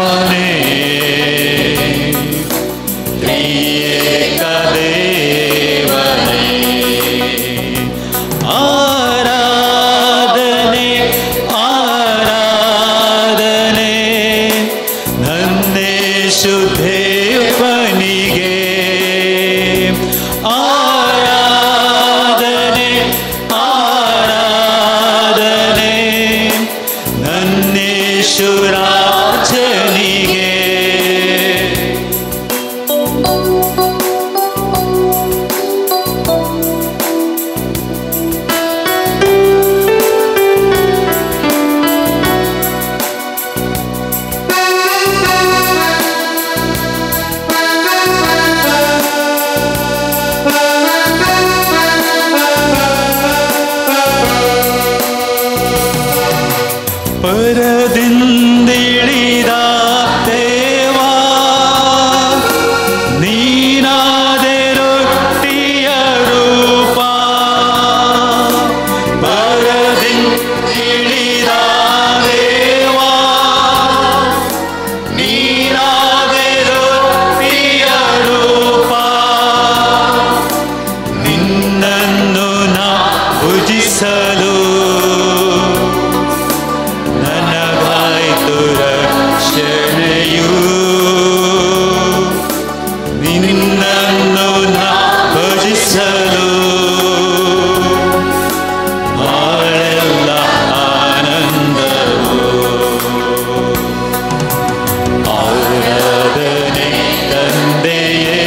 ಆತ್ಮನೇ ತ್ರಿಯೇಕ ದೇವನೇ ಆರಾಧನೆ ಆರಾಧನೆ ನನ್ನೇಶು ದೇವನಿಗೆ ಆರಾಧನೆ ಆರಾಧನೆ ನನ್ನೇಶು ರಾಜನಿಗೆ ಪರದಿಂದಿಳಿದ ದೇವಾ ನೀನಾದೆ ರೊಟ್ಟಿಯ ರೂಪ ಪರದಿಂದಿಳಿದ ದೇವಾ ನೀನಾದೆ ರೊಟ್ಟಿಯ ರೂಪ ನಿನ್ನನ್ನು ನಾ ಭುಜಿಸಲು ರಕ್ಷಣೆಯು ನಿನ್ನನ್ನು ನಾ ಭಜಿಸಲು ಬಾಳೆಲ್ಲ ಆನಂದವು ಆರಾಧನೆ ತಂದೆಯೇ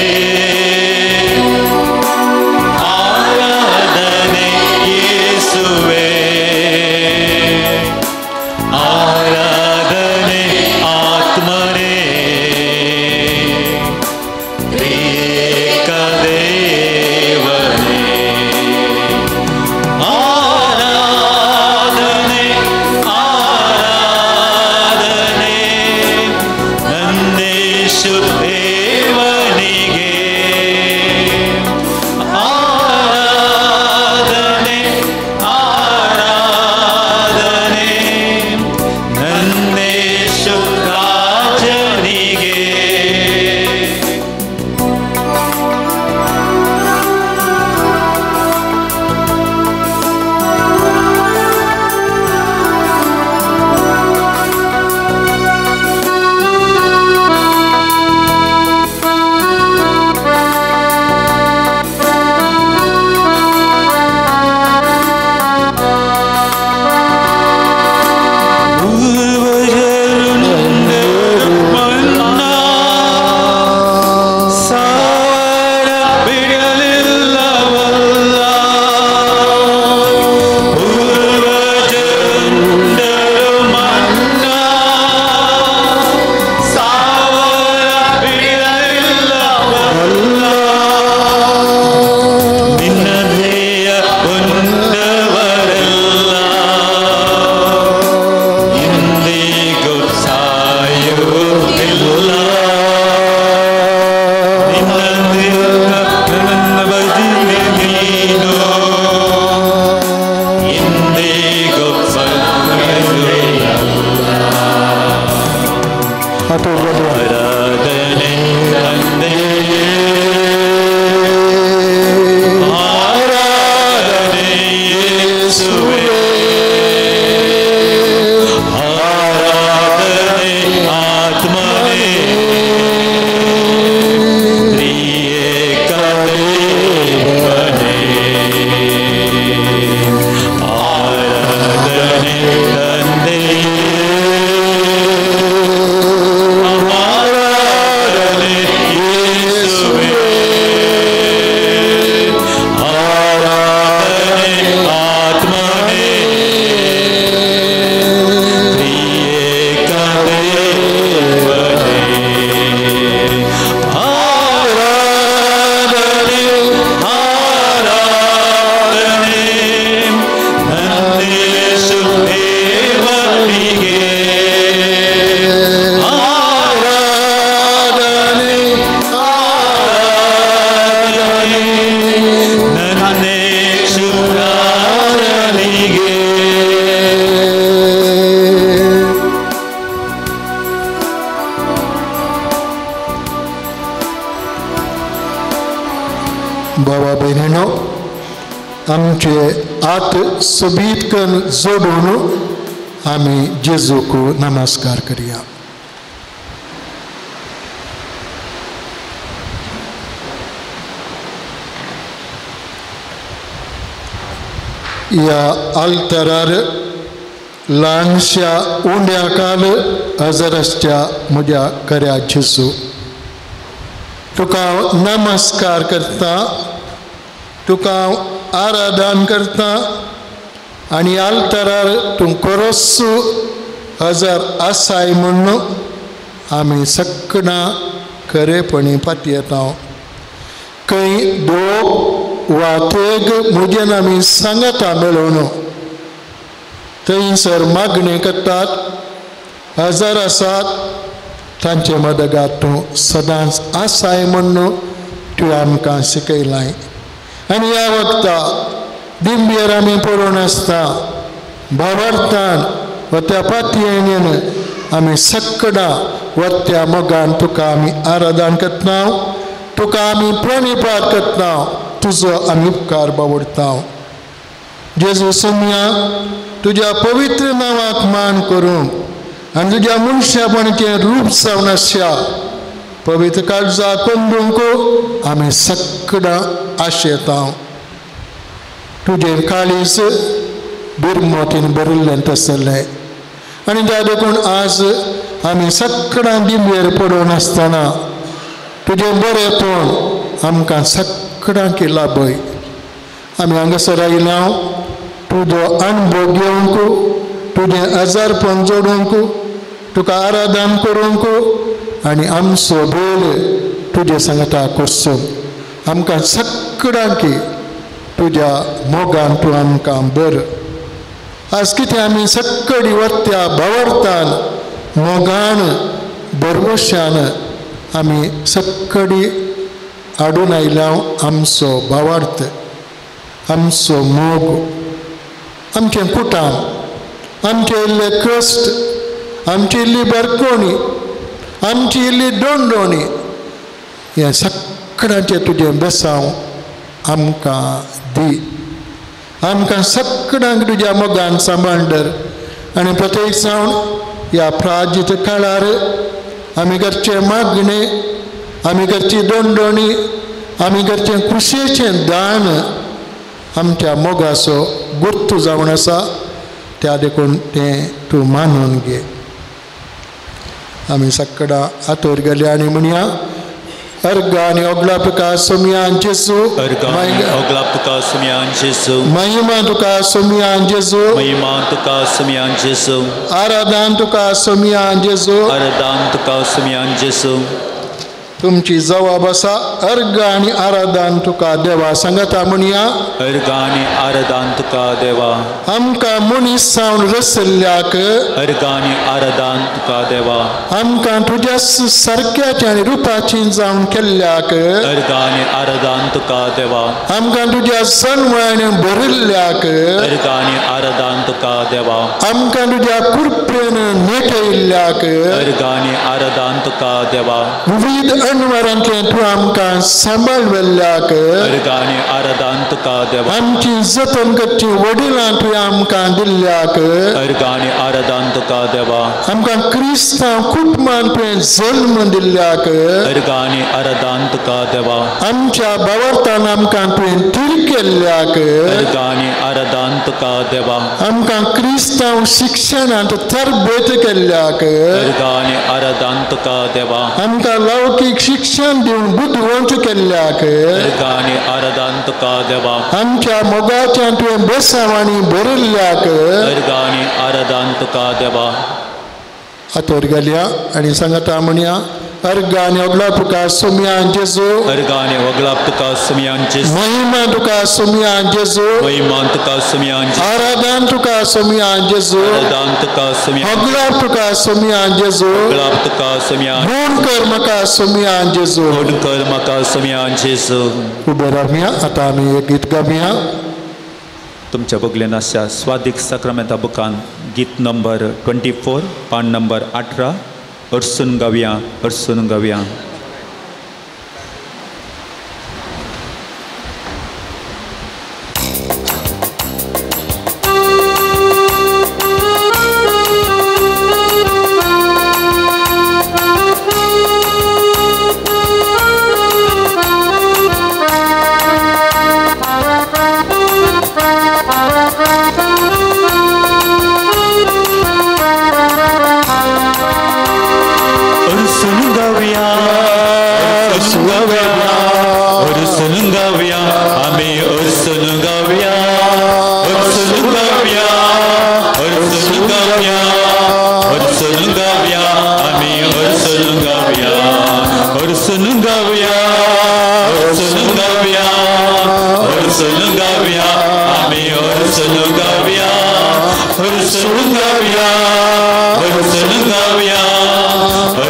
ಆರಾಧನೆ ಯೇಸುವೇ ಆರಾಧನೆ ಆತ್ಮನೇ ತ್ರಿಯೇಕ ದೇವನೇ ಆರಾಧನೆ ಆರಾಧನೆ ನನ್ನೇಶು ದೇವನಿಗೆ ಆರಾಧನೆ ಆರಾಧನೆ ನನ್ನೇಶು ರಾಜನಿಗೆ ಆರಾಧನೆ ತಂದೆಯೇ ಆರಾಧನೆ ಯೇಸುವೇ ಆರಾಧನೆ ಆತ್ಮನೇ ತ್ರಿಯೇಕ ದೇವನೇ ಆರಾಧನೆ ತಂದೆಯೇ ಆರಾಧನೆ भावा बहिणीनो, आमचे हात सोबीत करून जोडून आम्ही जेजूक नमस्कार करूया. या आल्तारार ल्हानशा उंड्या काल हजरसच्या म्हज्या खऱ्या जेजू, तुका नमस्कार करता, तुका आराधन करता आनी आल्तारार तूं खरोच हजर आसाय म्हणून आमी सगळां खरेपणी पातयेता. खंय दोग वा तेग म्हजेन आमी सांगता मेळोवन थंयसर मागणी करतात, हजर आसात, तांचे मदगात तूं सदांच आसाय म्हणून तुवें आमकां शिकयलां. आनी ह्या वखदा दिंबेर आमी पडून आसता भावार्थान वा त्या पातयेन आमी सगळां वत्या मोगान तुका आमी आराधन करता, तुका आमी प्रणिपात करता, तुजो आमी उपकार बावडटा. जेजू सोम्या, तुज्या पवित्र नांवाक मान करून आनी तुज्या मनशापणाचें रूप जावन आसया पवित्र काळजा कोंडूंक आमी सगळां आशेता. तुजें काळीज बिरमोतीन भरिल्लें तसलें आनी त्या देखून आज आमी सगळां दिंबेर पडून आसतना तुजें बरेंपण आमकां सगळ्यांक लाभय. आमी हांगासर आयला तुजो अणभव घेवंक, तुजें आजारपण जोडूंक, तुका आराधन करूंक आनी आमचो भेल तुजे सांगता करचो. आमकां सगळ्यांक तुज्या मोगान तूं आमकां बर. आज कितें आमी सगळीं वत्या भावार्थान मोगान बरवशान आमी सगळीं हाडून आयल्या आमचो भावार्थ, आमचो मोग, आमचें कुटाम, आमचे इल्ले कश्ट, आमची इल्ली बरकोणी, आमची इल्ली दोंडोणी, हें सगळ्यांचें तुजें बेसांव आमकां दी. आमकां सगळ्यांक तुज्या मोगान सांबाळदर आनी प्रत्येक जावन ह्या प्राजीत काळार आमी करचे मागणे, आमी करची दोंडोणी, आमी करचें कुशेचें दान आमच्या मोगाचो गुर्त जावन आसा, त्या देखून तें तूं मानून घे. आमी सगळां हातोर गेले आनी म्हणया, अर्गा आनी ओगला तुका सोम्यान जेजू, ओगला तुका सोम्यान जेजू, महिमा तुका सोम्यान जेजू, महिमा तुका सोम्यान जेजू, आराधन तुका सोम्यान जेजू, आराधन तुका सोम्यान जेजू. तुमची जबाब आसा अर्गा आनी आराधन तुका देवा सांगता म्हणया, अर्गा आनी आराधन तुका देवा. आमकां मनीस जावन रचल्ल्याक, अर्गा आनी आराधन तुका देवा. आमकां तुज्या सारक्याची आनी रुपाची जावन केल्ल्याक, अर्गा आनी आराधन तुका देवा. आमकां तुज्या जन्मान भरिल्ल्याक, अर्गा आनी आराधन तुका देवा. आमकां तुज्या कृपेन नेटयल्ल्याक, अर्गा आनी आराधन तुका देवा. विविध अनवरांतलें तूं आमकां सांबाळवेल्ल्याक, अर्गा आनी आराधन तुका देवा. आमची जतन करची वडिलां तुवें आमकां दिल्ल्याक, अर्गा आनी आराधन तुका देवा. आमकां क्रिस्तांव कुटुंबान तुवें जल्म दिल्ल्याक, अर्गा आनी आराधन तुका देवा. आमच्या भावार्थान आमकां तुवें तिर केल्ल्याक, अर्गा आनी आराधन तुका देवा. आमकां क्रिस्तांव शिक्षणांत तरबेत केल्ल्याक, अर्गा आनी आराधन तुका देवा. आमकां लौकीक शिक्षण दिवन बुद्धवंत केल्ल्याक, अर्गा आनी आराधन तुका देवा. आमच्या मोगाच्यान तुवें बेसांवांनी भरिल्ल्याक, अर्गा आनी आराधन तुका देवा. हातोर गेल्या आनी सांगता म्हणया, अर्गा आनी ओगला तुका सोम्यान जेजू, अर्गा आनी ओगला तुका सोम्यान जेजू, महिमा तुका सोम्यान जेजू, महिमा तुका सोम्यान जेजू, आराधन तुका सोम्यान जेजू, आराधन तुका सोम्यान, ओगला तुका सोम्यान जेजू, ओगला तुका सोम्यान, गुण कर म्हाका सोम्यान जेजू. गुण कर म्हाका सोम्यान जेजू. उबे रावया. आतां आमी एक गीत गावया. तुमच्या बगलेन आसा स्वादीक साक्रामेंता बुकान गीत नंबर 24, पान नंबर 18. अर्सून गावया, अर्सून गावया.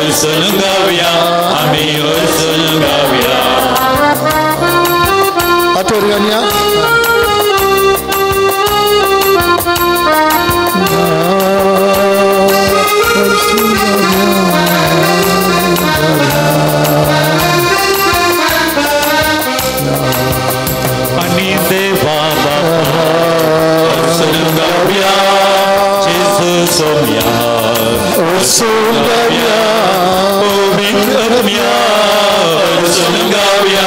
हरसून गाऊया आम्ही हरसून गाऊया हातवर गाण्या आणि देवा हरसून गाऊया जेजू सोम्या हरसून गाऊया पवित्र आत्म्या हरसून गाऊया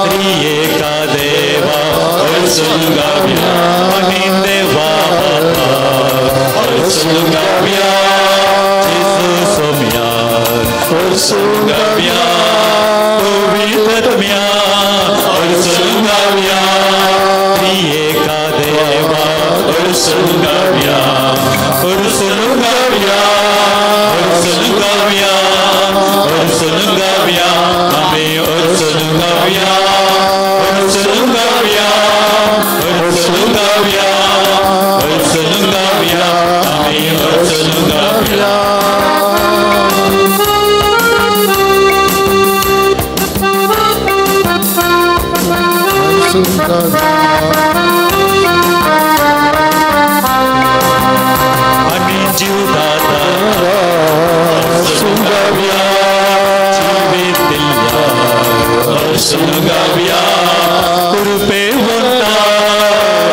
त्रिएका देवा हरसून गाऊया आणि देवा हरसून गाऊया जेजू सोम्या हरसून गाऊया पवित्र आत्म्या हरसून गाऊया त्रिएका देवा हरसून गाऊया हरसून गाऊया हरसून गाऊया हरसून गाऊया आम्ही हरसून गाऊया हरसून गाऊया हरसून गाऊया हरसून गाऊया आम्ही हरसून गाऊया आणि जीवदाता हरसून गाऊया जीवित दिल्या हरसून गाऊया कृपेवंता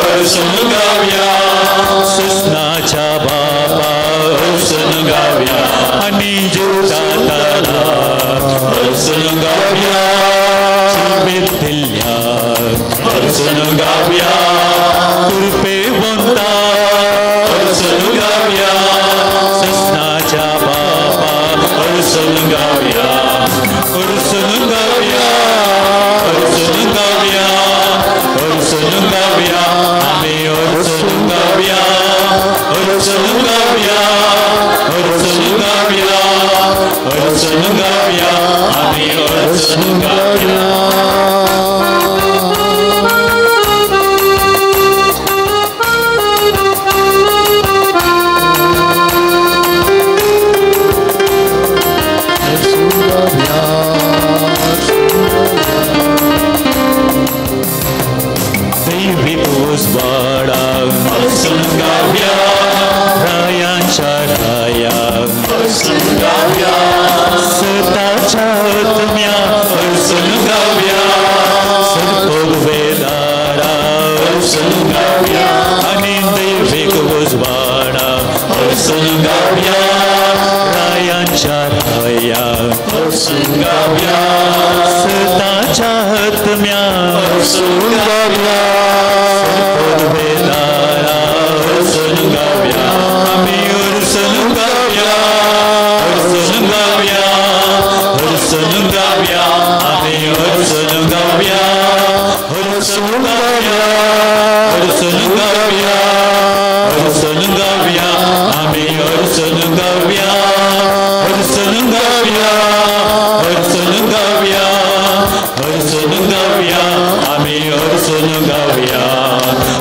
हरसून गाऊया सुस्नाच्या बाबा हरसून गाऊया आणि जीवदाताला हरसून गाऊया जीवित दिल्या हरसून गाऊया कृपेवंता हरसून गाऊया सस्नाच्या बाबा हरसून गाऊया हरसून गाऊया हरसून गाऊया हरसून गाऊया आम्ही हरसून गाऊया हरसून गाऊया हरसून गाऊया हरसून गाऊया आम्ही हरसून गाऊया दैविक उजवाडा हरसून गाऊया रायांच्या राया हरसून गाऊया सताच्या आत्म्या हरसून गाऊया सर्ववेदारा हरसून गाऊया आणि दैविक उजवाडा हरसून गाऊया रायांच्या राया हरसून गाऊया सताच्या आत्म्या हरसून गाऊया सर्ववेदारा हरसून गाऊया आम्ही हरसून गाऊया हरसून गाऊया हरसून गाऊया आम्ही हरसून गाऊया हरसून गाऊया हरसून गाऊया हरसून गाऊया आम्ही हरसून गाऊया हरसून गाऊया हरसून गाऊया हरसून गाऊया आम्ही हरसून गाऊया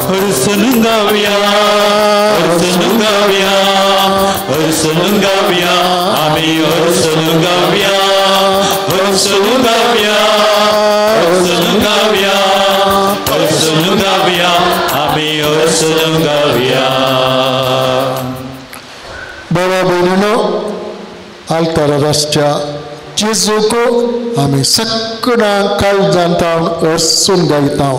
हरसून गाऊया हरसून गाऊया हरसून गाऊया आम्ही हरसून गाऊया हरसून गाऊया हरसून गाऊया हरसून गाऊया आम्ही हरसून गाऊया बाबा बहिणीनो आलतारा रस्त्या जेजूको आम्ही सगळ्या काळजांत हरसून गायता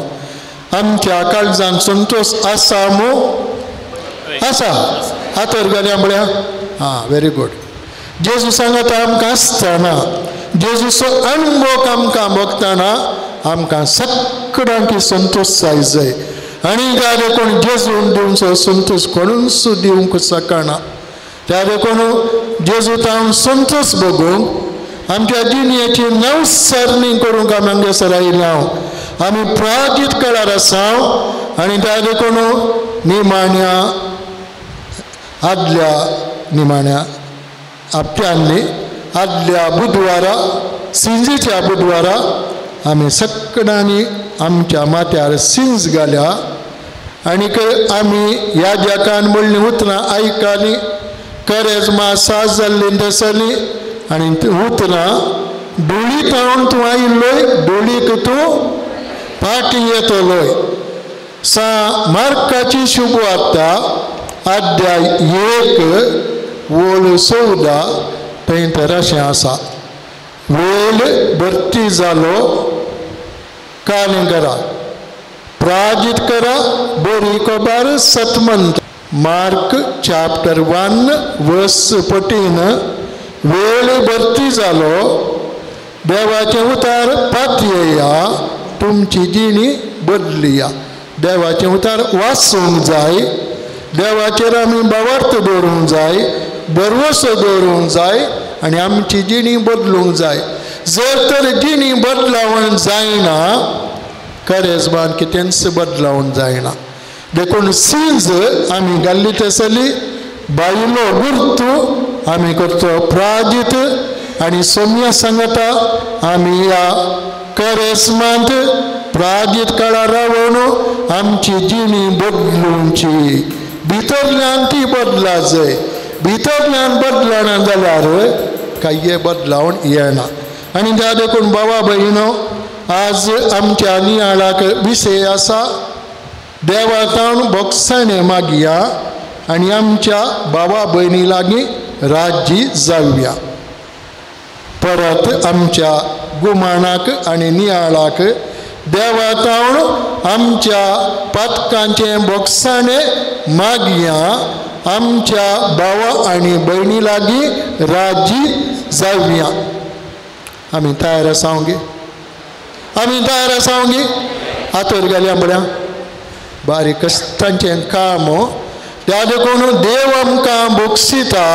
आमच्या काळजांत संतोष आसा मो आसा हातवर घाल्या म्हळ्या हां व्हेरी गुड जेजू सांगत आमकां आसतना जेजूचो अनुभव आमकां बघताना आमकां सगळ्यांक संतोष जाय आनी गाले कोण जेजून दिवचो संतोष कोणूच दिवंक शकना त्या देखून जेजूत हांव संतोष बघूंक आमच्या जिणेची नवसरणी करूंक आमी हांगासर आयिल्ले आमी प्राजीत काळार आसा आनी त्या देखून निमाण्या आदल्या निमाण्या हप्त्यांनी आदल्या बुधवारा सिंजीच्या बुधवारा आमी सगळ्यांनी आमच्या माथ्यार सिंज घाल्या आनीक आमी ह्या जगान म्हणली उतरां आयकली खरेंच मा साज जाल्ली दसली आनी उतरां डोळी पावन तूं आयिल्लोय डोळीक तूं फाटी येतलोय. मार्काची शुभ वार्ता अध्याय 1 वोळ 14 थंय तर अशें आसा. वेळ भरती जालो काणी करा, प्राजीत करा, बरी खबर सतमंत. मार्क चॅप्टर 1 वर्स 14. वेळ भरती जालो, देवाचे उतार पातयेया, तुमची जिणी बदलिया. देवाचे उतार वाचूंक जाय, देवाचेर आमी बावार्थ दवरूंक जाय, बरवसो दवरूंक जाय आनी आमची जिणी बदलूंक जाय. जर तर जिणी बदलावण जायना खरेंच बान कितेंच बदलावण जायना. देखून सीज आमी घाल्ली तेसली बायलो गुर्तू आमी करतो प्राजीत आनी सोम्या सांगता आमी ह्या करेस्मांत प्राजीत काळार रावून आमची जिणी बदलूंची. भितरल्यान ती बदला जाय. भितरल्यान बदलना जाल्यार काही बदलावण येना. आनी त्या देखून बाबा भयणो, आज आमच्या नियाळाक विशय आसा. देवातावन बोगसाणे मागया आनी आमच्या बाबा भयणी लागीं राजी जावया. परत आमच्या गुमाणाक आनी नियाळाक देवातावन आमच्या पातकांचे बोगसाणे मागया. आमच्या भावा आनी भयणी लागीं राजी जावया. आमी तयार आसावंगी, आमी तयार आसावंगी. हातोर घालया बऱ्या. बारीक कश्टांचें काम. त्या देखून देव आमकां बोगसिता.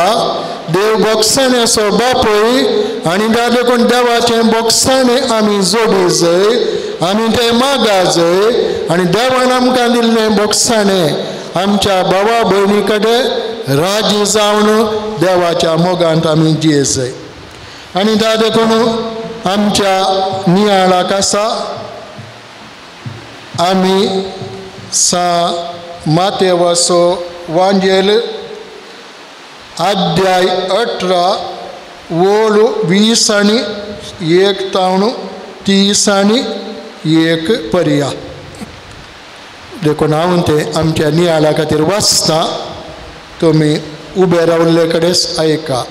देव बोगसाण्याचो बापूय आनी त्या देखून देवाचें बोगसाणे आमी जोडी जाय, आमी तें मागा जाय आनी देवान आमकां दिल्लें बोगसाणे आमच्या भावा भयणी कडेन राजी जावन देवाच्या मोगांत आमी जिये जाय. आनी त्या देखून आमच्या नियाळाक आसा आमी मातेवाचो वांजेल अध्याय 18 वोळ 20 आनी 1 तावन 30 आनी 1 पर्या. देखून हांव तें आमच्या नियाळा खातीर वाचता. तुमी उबे रावल्ले कडेन आयका.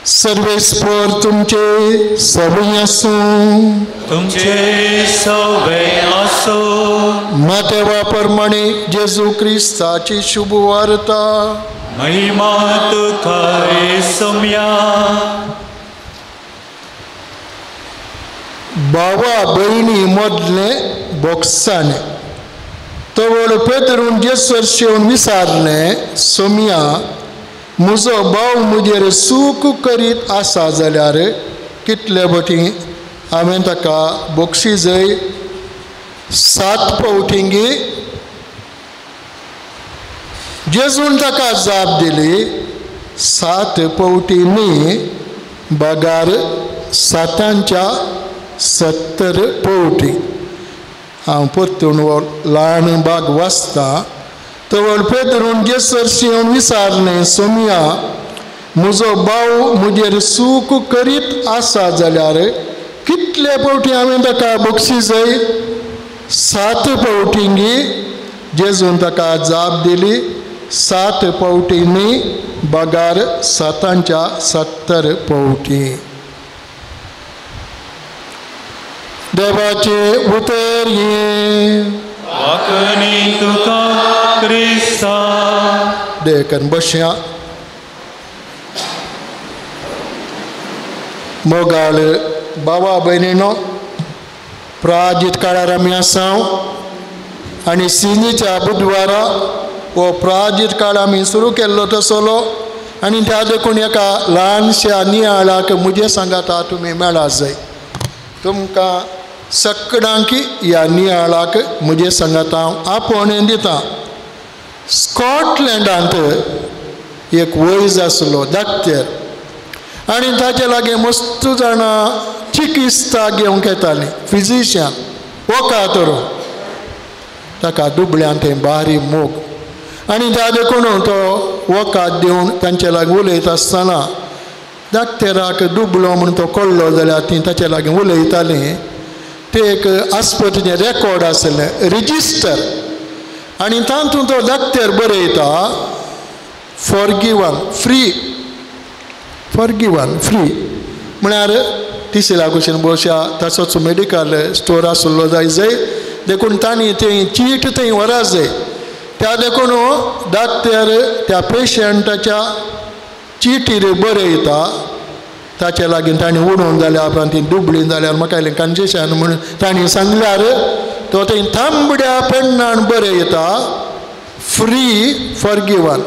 सर्वेस्पर तुमचे सवय आसूं, तुमचे सवय आसूं. मातेवा प्रमाणे जेजू क्रिस्ताची शुभ वार्ता. महिमा तुका सोम्या. भावा भयणी मदले बोगसाणे. तवळ पेदरून जेसर शेवन विचारलें, सोम्या, म्हजो भाव म्हजेर सूख करीत आसा जाल्यार कितले बटी हांवें ताका बोगशी जाय? 7 पावटींगी. जेजून ताका जाप दिली, 7 पावटी न्ही, बागार 7च्या 70 पावटी. हांव परतून हो ल्हान भाग वाचता. तवळ पेदरून जेसर शेवन विचारलें, सोम्या, म्हजो भाव म्हजेर सूख करीत आसा जाल्यार कितले पावटी हांवें ताका बोगशी जाय? 7 पावटींगी. जेजून ताका जाप दिली, 7 पावटी न्ही, बागार 7च्या 70 पावटी. देवाचे उतर ये. वाकणी तुका क्रिस्ता. देखन बसया. मोगाळ बाबा भयणीनो, प्राजीत काळार आमी आसाव आनी सिनीच्या बुधवारा हो प्राजीत काळ आमी सुरू केल्लो तसलो. आनी त्या देखून एका ल्हानशा नियाळाक म्हजे सांगाता तुमी मेळा जाय. तुमकां सगळ्यांक ह्या नियाळाक म्हजे सांगाता हांव आपोवणें दितां. स्कॉटलँडांत एक वैज आसलो धाकटेर आनी ताचे लागीं मस्त जाणां चिकित्सा घेवंक येतालीं, फिजिशियन वकातर. ताका दुबळ्यान थंय बारी मोग आनी त्या देखून तो वकात दिवन तांचे लागीं उलयता आसतना दाक्तेराक डुबलो म्हणून तो कळ्ळो जाल्यार ती ताचे लागीं उलयतालीं. ते एक आस्पत्रेचें रेकॉर्ड आसलें, रिजिस्टर, आनी तातूंत तो दाक्तेर बरयता फॉरगिवन फ्री म्हळ्यार तिसे लागून भोवशा तसोच मेडिकल स्टोर आसलो जंय देखून तांणी तें चीट थंय व्हरा जाय. त्या देखून दाक्तेर त्या पेशंटाच्या चिटीर बरयता. ताचे लागीं ताणें उडोवन जाल्यार उपरांत ती दुबळी जाल्यार म्हाका इल्लें कन्सेशन म्हणून ताणें सांगल्यार तो थंय तांबड्या पेन्नान बरयता फ्री फॉरगिवन.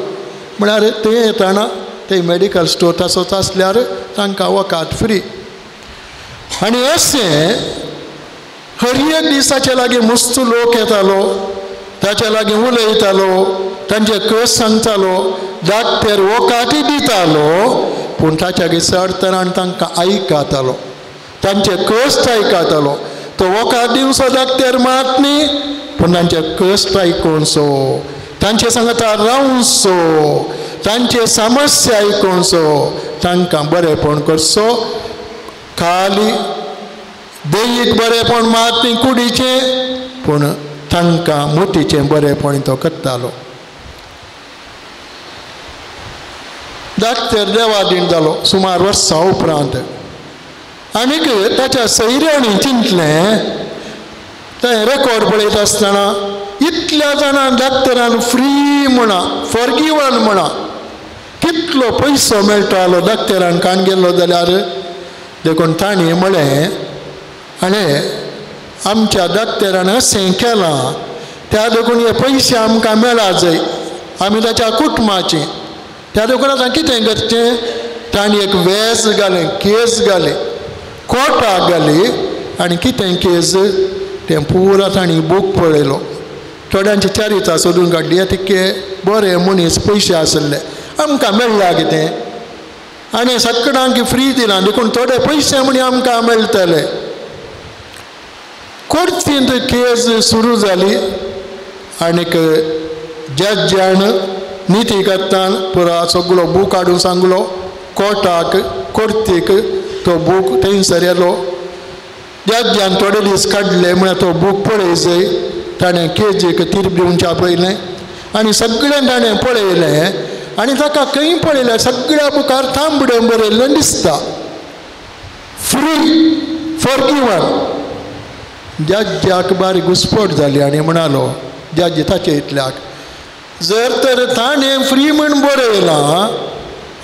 म्हळ्यार तें येताना थंय मेडिकल स्टोर तसोच आसल्यार तांकां वकात फ्री. आनी अशें हर एक दिसाचे लागीं मस्त लोक येतालो, ताचे लागीं उलयतालो, तांचे कस सांगतालो, दाक्तेर वकाती दितालो, पूण ताच्या चड तरान तांकां आयकतालो, तांचे कश्ट आयकतालो. तो वकात दिवचो दाक्तेर मात न्ही, पूण तांचे कश्ट आयकोनसो, तांचे सांगता रावचो, तांचे समस्या आयकोनसो, तांकां बरेपण करचो. खाली देईक बरेपण मात न्ही कुडीचें, पूण तांकां मोतीचें बरेपण तो करतालो. दाक्तेर देवादीन जालो सुमार वर्सां उपरांत. आनीक ताच्या सैऱ्यांनी चिंतलें, तें रेकॉर्ड पळयत आसतना इतल्या जाणां दाक्तरान फ्री म्हणा, फॉरगिवन म्हणा, कितलो पयसो मेळटालो दाक्तरान काण गेल्लो जाल्यार. देखून तांणी म्हळें, आनी आमच्या दाक्तरान अशें केलां, त्या देखून हे पयशे आमकां मेळा जाय, आमी ताच्या कुटुंबाचें. त्या देखून आतां कितें करचें? तांणी एक वेस घालें, केस घाली, कोर्टाक घाली, आनी कितें केस तें पुरो तांणी बूक पळयलो. थोड्यांची चारिता सोदून काडली, तिके बरे मनीस पयशे आसले, आमकां मेळ्ळा कितें, आनी सगळ्यांक फ्री दिलां, देखून थोडे पयशे म्हणी आमकां मेळटले. कोर्टींत केस सुरू जाली, आनीक जजान नितीकर्तान पुरा सगळो बूक हाडून सांगलो कोर्टाक, कोर्टीक तो बूक थंयसर येलो. जजान थोडे दीस काडले, म्हळ्यार तो बूक पळय जाय. ताणें केजीक तीर्प दिवच्या पयलें आनी सगळें ताणें पळयलें, आनी ताका खंय पळयलें सगळ्या बुकार तांबडें बरयल्लें दिसता, फ्री फॉरगिवन. जजाक बारीक घुसपट जाली आनी म्हणालो जज ताचे इतल्याक, जर तर ताणें फ्री म्हण बरयलां,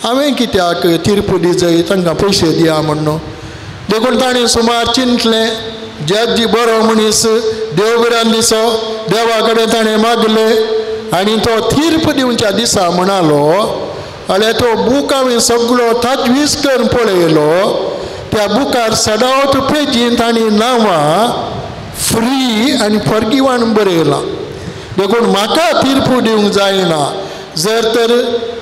हांवें कित्याक तीर्प दी जाय, तांकां पयशे दिया म्हणून. देखून ताणें सुमार चिंतलें. जज बरो मनीस, देवबिरान दिसो, देवा कडेन ताणें मागलें, आनी तो तीर्प दिवच्या दिसा म्हणालो, अळे तो बूक हांवें सगळो ताजवीज करून पळयलो, त्या बुकार सदावत पेजीन तांणी नांवां फ्री आनी फॉरगिवन बरयलां. देखून म्हाका तीर्प दिवंक जायना. जर तर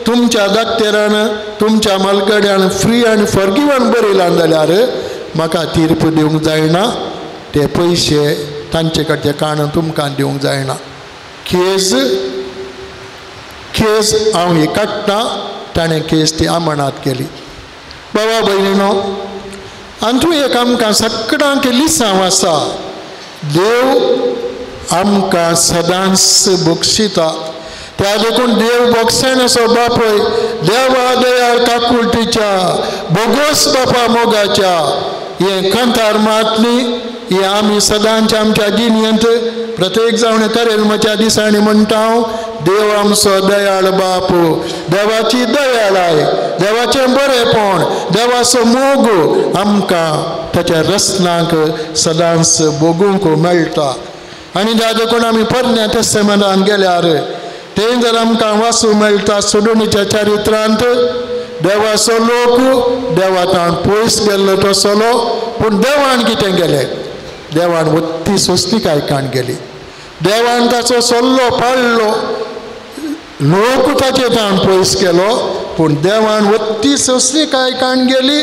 तुमच्या दाक्तेरान, तुमच्या मलगड्यान फ्री आनी फॉरगिवन बरयलां जाल्यार म्हाका तीर्प दिवंक जायना. ते पयशे तांचे कडचे काण तुमकां दिवंक जायना. केस हांव ही काडटा. ताणें केस ती आमणात केली. बाबा भयणीनो, हातूंत एक आमकां सगळ्यांक लिसांव आसा, देव आमकां सदांच बक्षिता. त्या देखून देव बक्षण असो बापय, देवा दयाळ काकुळटीच्या, बोगोस बापा मोगाच्या, हे कंथार मातली, हे आमी सदांच आमच्या जिणेंत प्रत्येक जावन करेलमाच्या दिसांनी म्हणटा, देव आमचो दयाळ बाप, देवाची दयाळाय, देवाचें बरेपण, देवाचो मोग आमकां ताच्या रस्नाक सदांच भोगूंक मेळटा. आनी त्या देखून आमी पोरण्या तेस्तेमेंतांत गेल्यार थंय जर आमकां वाचूं मेळटा सोडोनीच्या चारित्रांत, देवाचो लोक देवातान पयस गेल्लो तो चलो, पूण देवान कितें केलें? देवान वत्ती सोंसणीकाय काण गेली. देवान ताचो चल्लो पाळ्ळो, लोक ताचे ताण पयस केलो, पूण देवान वत्ती सोंसणीकाय काण गेली.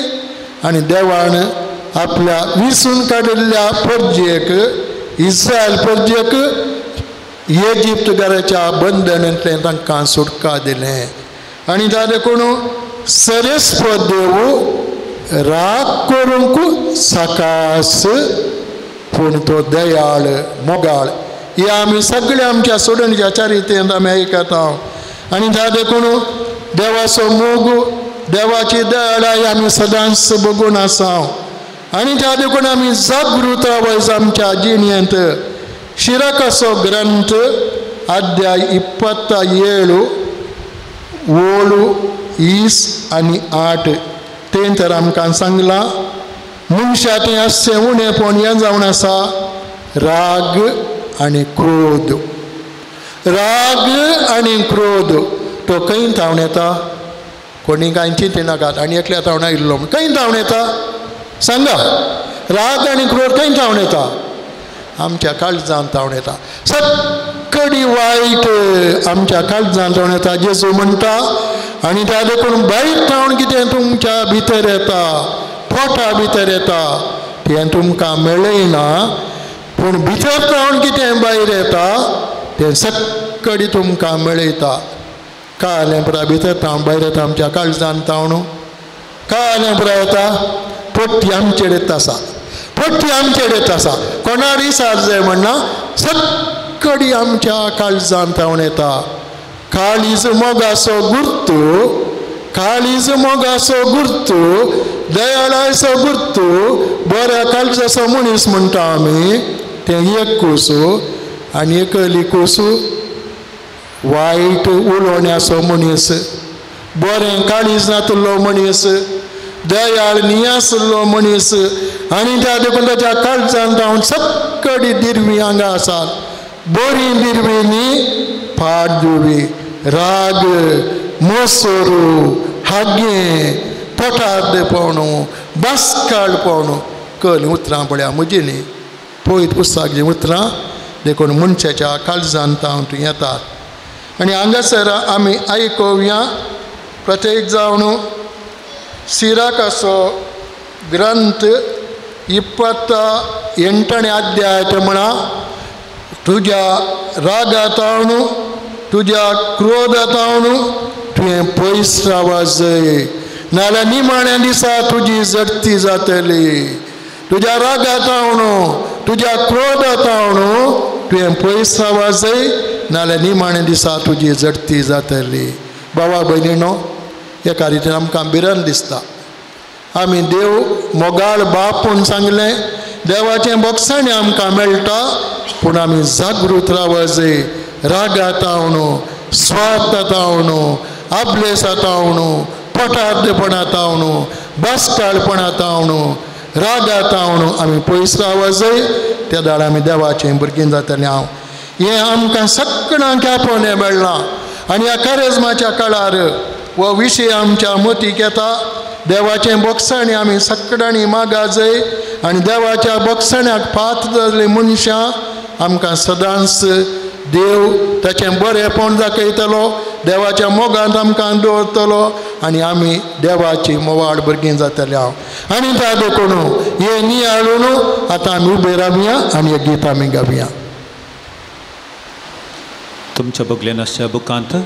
आनी देवान आपल्या विसून काडिल्ल्या प्रजेक, इस्रायल प्रजेक इजिप्त घराच्या बंधनांतल्यान तांकां सुटका दिलें. आनी त्या देखून सरेस्प देव राग करूंक सकास पूण तो दयाळ मोगाळ हे आमी सगळे आमच्या सोडणीच्या चारितेंत आमी आयकता आनी त्या देखून देवाचो मोग देवाची दयाळाय आमी सदांच बघून आसा आनी त्या देखून आमी जागृत रावच आमच्या जिणेंत शिराकाचो ग्रंथ अध्याय 27 ओळ 20 आनी 8 तें तर आमकां सांगलां मनशाचें हास्य उणेपण हें जावन आसा राग आनी क्रोध तो खंय थावन येता कोणी कांय चिंती नाकात आनी एकल्या थावन आयिल्लो खंय थावन येता सांगा राग आनी क्रोध खंय थावन येता आमच्या काळजांत थावन येता सगळी वायट आमच्या काळजांत थावन येता जेजू म्हणटा आनी त्या देखून वायट थावन कितें तुमच्या भितर येता पोटा भितर येता तें तुमकां मेळयना पूण भितर थावन कितें भायर येता तें सगळी तुमकां मेळयता काळें पुरा भितर थावन भायर येता आमच्या काळजांत थावन काळें पुरा येता पोट्टी आमचेर येता आसा कोणार इसार जाय म्हणना सगळी आमच्या काळजांत थावन येता काळीज मोगाचो गुर्तू दयाळाचो गुर्तू बऱ्या काळजाचो मनीस म्हणटा आमी तें एक कोसू आनी एकली कोसू वायट उलोवण्याचो मनीस बरें काळीज नातलो मनीस दयाळ नियासलो मनीस आनी त्या देखून ताच्या काळजांत थावन सगळी दिरवीं हांगा आसात बरी दिरवीं न्ही फाटजुवी राग मोसोरू हागे पोटार्देपणू बासकाळपणू कल उतरां पळया म्हजी न्ही पळयत पुस्तक जीं उतरां देखून मनशाच्या काळजांत थावन येतात आनी हांगासर आमी आयकुया प्रत्येक जावन सिराकाचो ग्रंथ 28 अध्याय म्हणा तुज्या रागातावन तुज्या क्रोधातावन तुवें पयस रावच जाय नाल्यार निमाण्या दिसा तुजी जडती जातली तुज्या रागातावन तुज्या क्रोधातावन तुवें पयस रावच जाय नाल्यार निमाण्या दिसा तुजी जडती जातली बाबा भयणीनो एका रितीन आमकां भिरांत दिसता आमी देव मोगाळ बाप म्हूण सांगलें देवाचें बक्षाणें आमकां मेळटा पूण आमी जागृत रावच जाय रागातावन स्वार्थातावन आबलेसातावन पोटार्देपणातावन बासकाळपणातावन रागातावन आमी पयस रावच जाय त्या दाड आमी देवाचें भुरगीं जातलीं हांव हें आमकां सगळ्यांक आपोवणें मेळना आनी ह्या कारेजमाच्या काळार हो विशय आमच्या मतीक येता देवाचें बक्षाणें आमी सगळ्यांनी मागा जाय आनी देवाच्या बक्षाण्याक पात्र जाल्लीं मनशां आमकां सदांच देव ताचें बरेंपण दाखयतलो देवाच्या मोगांत आमकां दवरतलो आनी आमी देवाची मोवाळ भुरगीं जातलीं हांव आनी त्या देखून हें नियाळून आतां आमी उबे रावया आनी एक गीत आमी गावया तुमच्या बगलेनाच्या बुकांत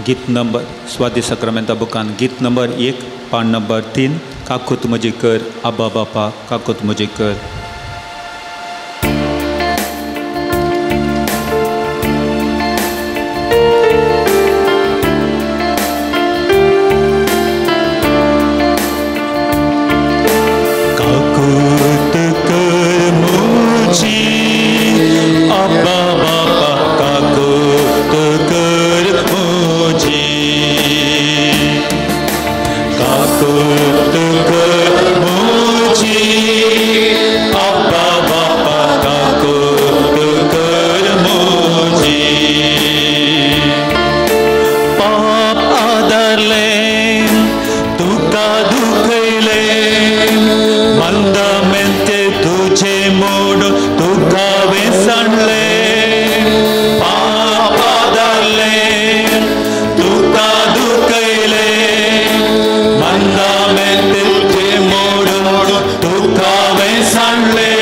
गीत नंबर स्वादी सक्रामेंता बुकान गीत नंबर 1 पान नंबर 3 काकूत म्हजी कर आबा बापा काकूत म्हजी कर काकूत कर मुझी आबा बापा काकूत कर मुझी काकूत कर मुझी आबा बापा काकूत कर मुझी पाप आदरले तुका दुखयले मंदमेंते तुझे मोड तुका वेसणले पाप आदरले तुका दुखयले मंदमेंते तुझे मोड तुका वेसणले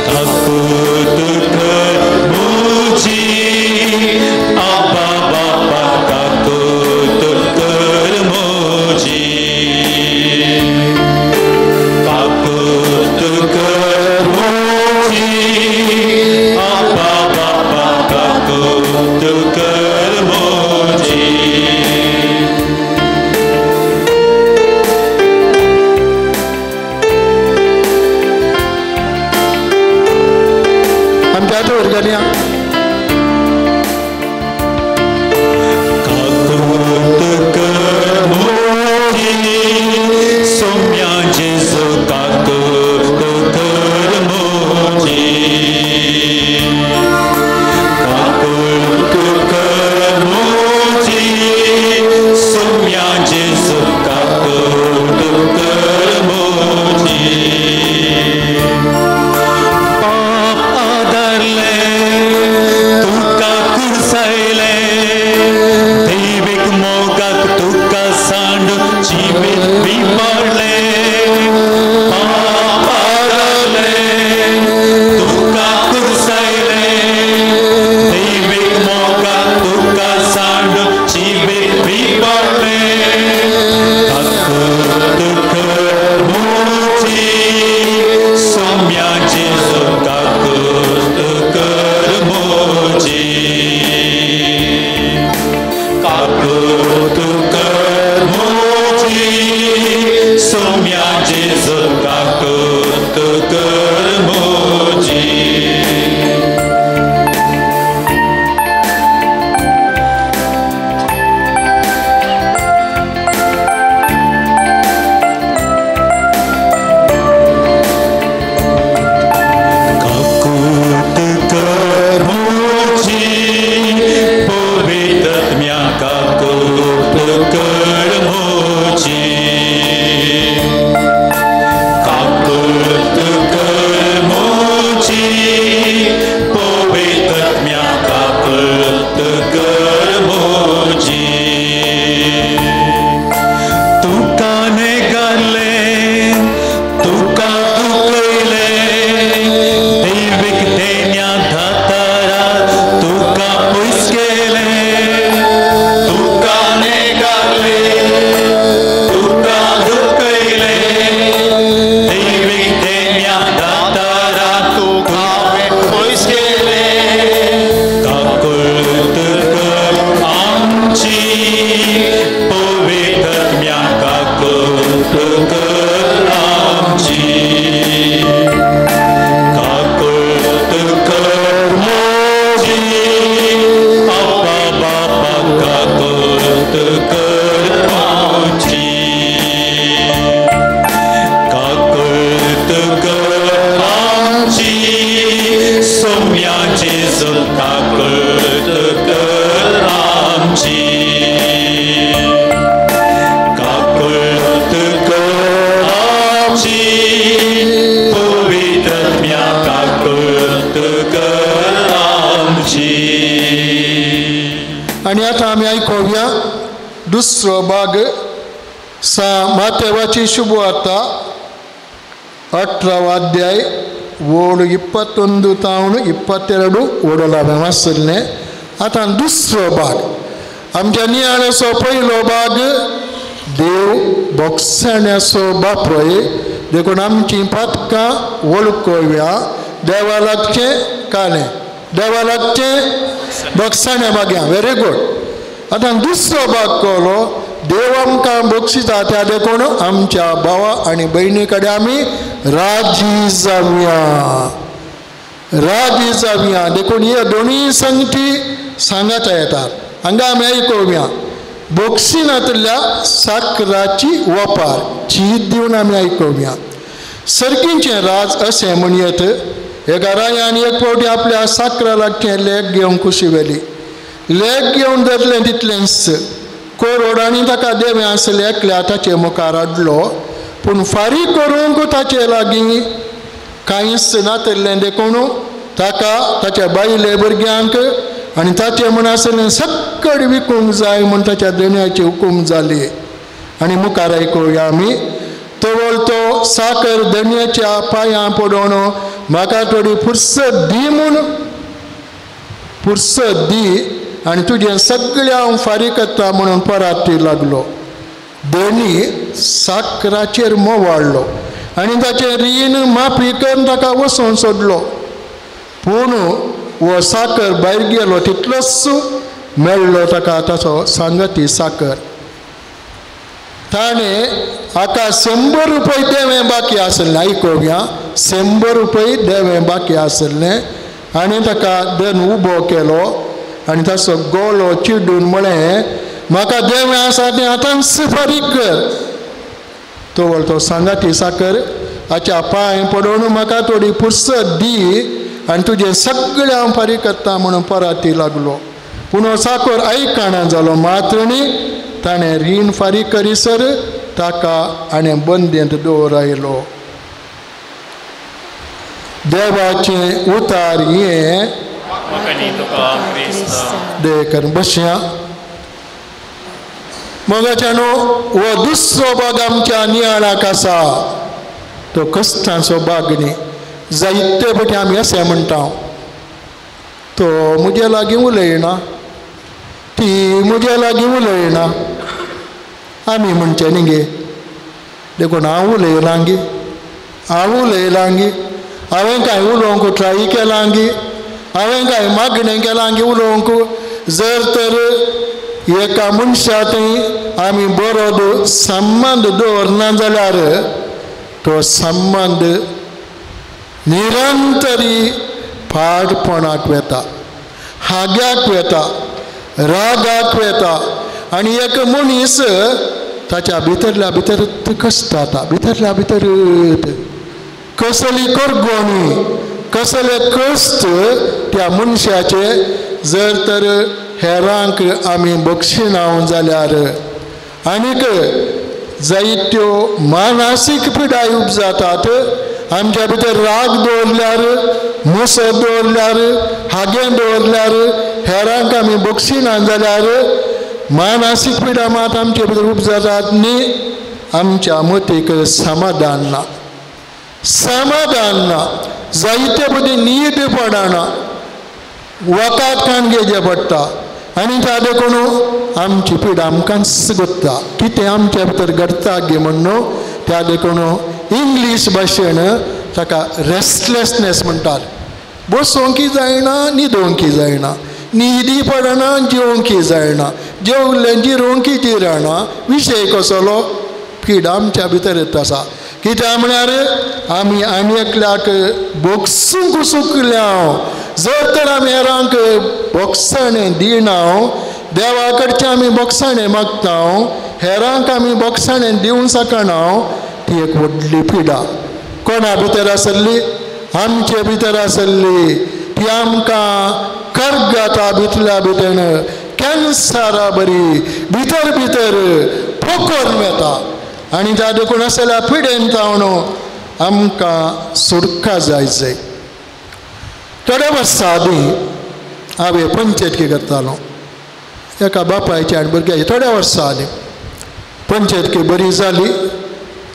काकूत कर मुझी आबा बापा काकूत कर मुझी वर्गण्या आणि आता आम्ही ऐकूया दुसरो भाग ಮಾತೆವಾಚಿ ಶುಭವಾರ್ತ 18వ ಅಧ್ಯಾಯ ಓಡು 21 ತಾವನು 22 ಓಡಲಾವೆ वाचले. आता दुसरो भाग आमच्या नियाळ्याचो पयलो भाग देव बोगसण्याचो बापूय देखून आमची पातकां वळखोव्या देवा लागचें काले देवा लागचें बोगसण्या भाग्या. Very good. आता दुसरो भाग कळलो देव आमकां बक्षिता त्या देखून आमच्या भावा आनी भयणी कडेन आमी राजी जावया राजी जावया देखून हे दोनी संगती सांगता येतात. हांगा आमी आयकोवया बोक्सिनांतल्या साकराची वपार चीज दिवन आमी आयकोवया. सर्गीचें राज अशें म्हणयत एका रायान एक फावटी आपल्या साकरा लागचें लेक घेवन कुशी व्हेली. लेक घेवन धरलें तितलेंच कोरोडांनी ताका देवें आसलें एकल्या ताचे मुखार हाडलो. पूण फारीक करूंक ताचे लागीं कांयच नातरलें देखून ताका ताच्या बायले भुरग्यांक आनी ताचें म्हण आसलें सक्कड विकूंक जाय म्हूण ताच्या धन्याची हुकूम जाली. आनी मुखार आयकुया आमी तवळ तो साकर धन्याच्या पांयां पडोवन म्हाका थोडी फुर्सत दी म्हूण फुर्सत दी आनी तुजें सगळें हांव फारीक करता म्हणून पराती लागलो. धनी साकराचेर मोह वाडलो आनी ताचें रीण माफी करून ताका वचोन सोडलो. पूण वो साकर भायर गेलो तितलोच मेळ्ळो ताका ताचो सांगती साकर. ताणें हाका 100 रुपये देवें बाकी आसलें. आयकोवया 100 रुपये देवें बाकी आसलें आनी ताका देन उबो केलो आनी ताचो गोलो चिड्डून म्हळें म्हाका देव आसा तें आतांच फारीक कर. तो वळतो सांगाती साकर हाच्या पांय पडोवन म्हाका थोडी फुरसत दी आनी तुजें सगळें हांव फारीक करता म्हणून पराती लागलो. पूण हो साकर आयकना जालो. मात्रणी ताणें रीण फारीक करीसर ताका आनी बंदेंत दवरयलो. देवाचें उतार हें देकर बसया. मोगाच्यानो हो दुसरो भाग आमच्या नियाळाक आसा तो कश्टांचो भाग न्ही. जायते फावटी आमी अशें म्हणटा तो म्हजे लागीं उलयना, ती म्हजे लागीं उलयना. आमी म्हणचे न्ही गे देखून हांव उलयलां गे, हांव उलयलां गे, हांवें कांय उलोवंक ट्राय केलां गे, हांवें कांय मागणें केलां गे उलोवंक. जर तर एका मनशा थंय आमी बरो संबंद दवरना जाल्यार तो संबंद निरंतरी फाटपणाक वेता, हाग्याक वेता, रागाक वेता. आनी एक मनीस ताच्या भितरल्या भितर कश्ट जाता, भितरल्या भितर कसली करगोणी, कसले कश्ट त्या मनशाचे जर तर हेरांक आमी बक्षिनाव जाल्यार. आनीक जायत्यो मानसीक पिडाय उपजातात. आमच्या भितर राग दवरल्यार, मुसत दवरल्यार, हागें दवरल्यार, हेरांक आमी बक्षिना जाल्यार मानसीक पिडा मात आमचे भितर उपजातात न्ही. आमच्या मतीक समाधान ना, समाधान ना. जायते फावटी न्हीद पडना, वकात कान घेवचें पडटा. आनी त्या देखून आमची पिडा आमकांच गोत्ता. कितें आमच्या भितर घडटा गे म्हणून त्या देखून इंग्लीश भाशेन ताका रेस्टलेसनेस म्हणटात. बसोवंकी जायना, न्हिदोवंकी जायना, न्हिदी पडना, जेवंकी जायना, जेवलें जिरोवंकी जिरना. विशय कसलो पिडा आमच्या भितर येत आसा. कित्याक म्हळ्यार आमी आनी एकल्याक बोगसूंक सुकल्या. जर तर आमी हेरांक बोगसाणें दिना, देवा कडचें आमी बोगसाणें मागता, हेरांक आमी बोगसाणें दिवंक शकना, ती एक व्हडली पिडा कोणा भितर आसली, आमचे भितर आसली. ती आमकां कर्गाता भितरल्या भितर कॅन्सरा बरी भितर भितर पोकोन वेता. आनी त्या देखून आसल्या पिडेन जावन आमकां सुटका जाय जाय. थोड्या वर्सां आदीं हांवें पंचायतकी करतालो एका बापायची आनी भुरग्याची. थोड्या वर्सां आदीं पंचायतकी बरी जाली,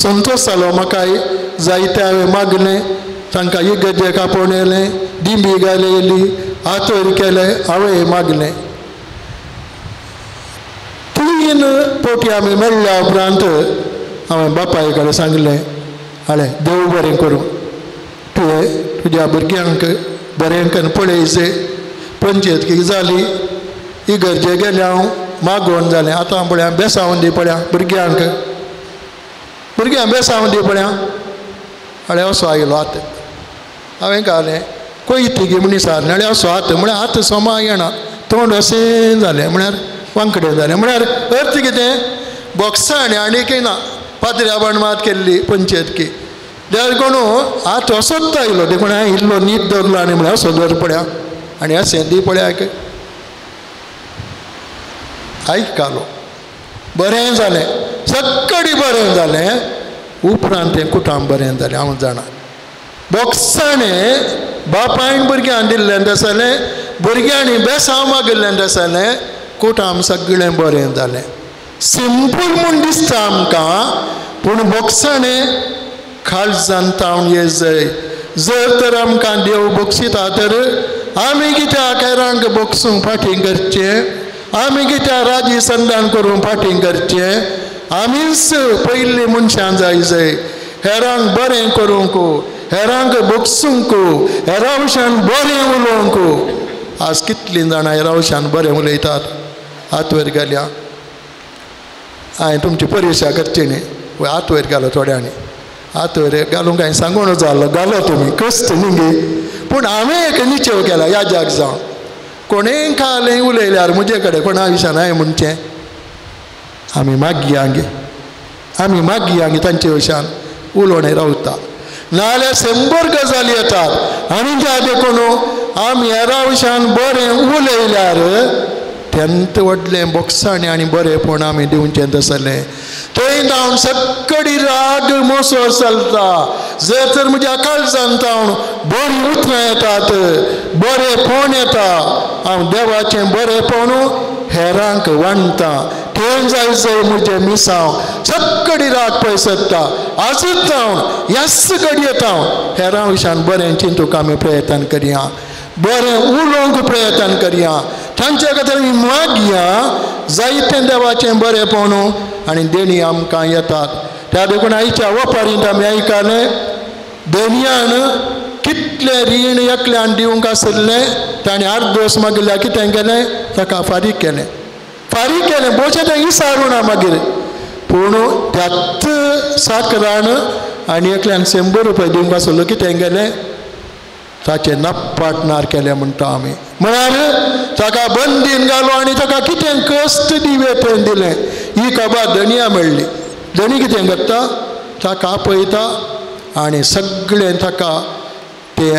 संतोश जालो म्हाकाय. जायते हांवें मागलें, तांकां इगर्जे कापोवन येलें, दिंडी घालेली, हातोर केलें, हांवें मागलें. 3 फावटी आमी मेळ्ळ्या उपरांत हांवें बापाय कडेन सांगलें, हाळे देव बरें करूं, तुवें तुज्या भुरग्यांक बरें करून पळयचें. पंचायतकी जाली, इगर्जे गेलें, हांव मागोवन जालें. आतां पळया बेसांव दी पळया भुरग्यांक, भुरग्यांक बेसांव दी पळया. हाळे असो आयलो हात. हांवें घालें कोयती गे मनीस हार नाल्यार असो हात म्हळ्यार हात सोमा येना, तोंड अशें जालें म्हळ्यार वांकडें जालें. म्हळ्यार अर्थ कितें बोक्साणें आनीक ना. पात्र्या बाणमात केल्ली पंचायतकी. देखून हात असोच आयलो. देखून हांवें इल्लो न्हीद धरलो आनी म्हळ्यार असो धर पळया आनी अशें दी पळयाक. आयकलो, बरें जालें, सगळी बरें जालें. उपरांत तें कुटाम बरें जालें हांव जाणा. बोक्साणें बापायन भुरग्यांक दिल्लें आसलें, भुरग्यांनी बेसांव मागिल्लें आसलें, कुटाम सगळें बरें जालें. सिंपल म्हूण दिसता आमकां, पूण बोक्साणें काळजान तावन ये जाय. जर तर आमकां देव बक्षिता तर आमी कित्याक हेरांक बोक्सूंक फाटीं करचें, आमी कित्याक राजी संदान करून फाटीं करचें. आमीच पयलीं मनशां जाय. हेरांक बरें करूंक, हेरांक बोगसूंक, हेरां भशेन बरें उलोवंक. आज कितलीं जाणां हेरां भशेन बरें उलयतात. हात वयर घाल्या. हांवें तुमची परिक्षा करची न्ही, हात वयर घालो थोड्यांनी. हात वयर घालूंक हांवें सांगून जालो, घालो तुमी कश्ट न्ही गे. पूण हांवें एक निश्चय केला ह्या जाग जावन कोणेंय खालें उलयल्यार म्हजे कडेन कोणा विशयान हांवें म्हणचें आमी मागयांगे तांचे विशयान उलोवणें रावता नाजाल्यार 100 गजाली येतात आनी ज्या देखून आमी हेरा विशयान बरें उलयल्यार तेंत व्हडलें बोक्साणें आनी बरेंपण आमी दिवचें तसलें थंय जावन सक्कडी राग मोसोर चलता जर तर म्हज्या काळजांत जावन बरीं उतरां येतात बरेंपण येता हांव देवाचें बरेंपण हेरांक वांडटा थंय जाय म्हजें मिसांव सक्कडी राग पळय सत्ता आजूच जावन ह्याच घडयेंत हांव हेरां विशयान बरें चिंतूंक आमी प्रयत्न करया बरें उलोवंक प्रयत्न करया तांचे खातीर आमी मागया जायतें देवाचें बरेंपण आनी देणी आमकां येतात त्या देखून आयच्या वपारींत आमी आयकलें देणयान कितलें रीण एकल्यान दिवंक आसलें ताणें 8 दिवस मागिल्ल्या कितें केलें ताका फारीक केलें बोशें तें विसारूं ना मागीर पूण त्याच साकरान आनी एकल्यान 100 रुपया दिवंक आसलो कितें केलें ताचे नप्पाटणार केलें म्हणटा आमी म्हळ्यार ताका बंदीन घालो आनी ताका कितें कश्ट दिवेतें दिलें ही खबर दणया मेळ्ळी दणी कितें करता ताका आपयता आनी सगळें ताका तें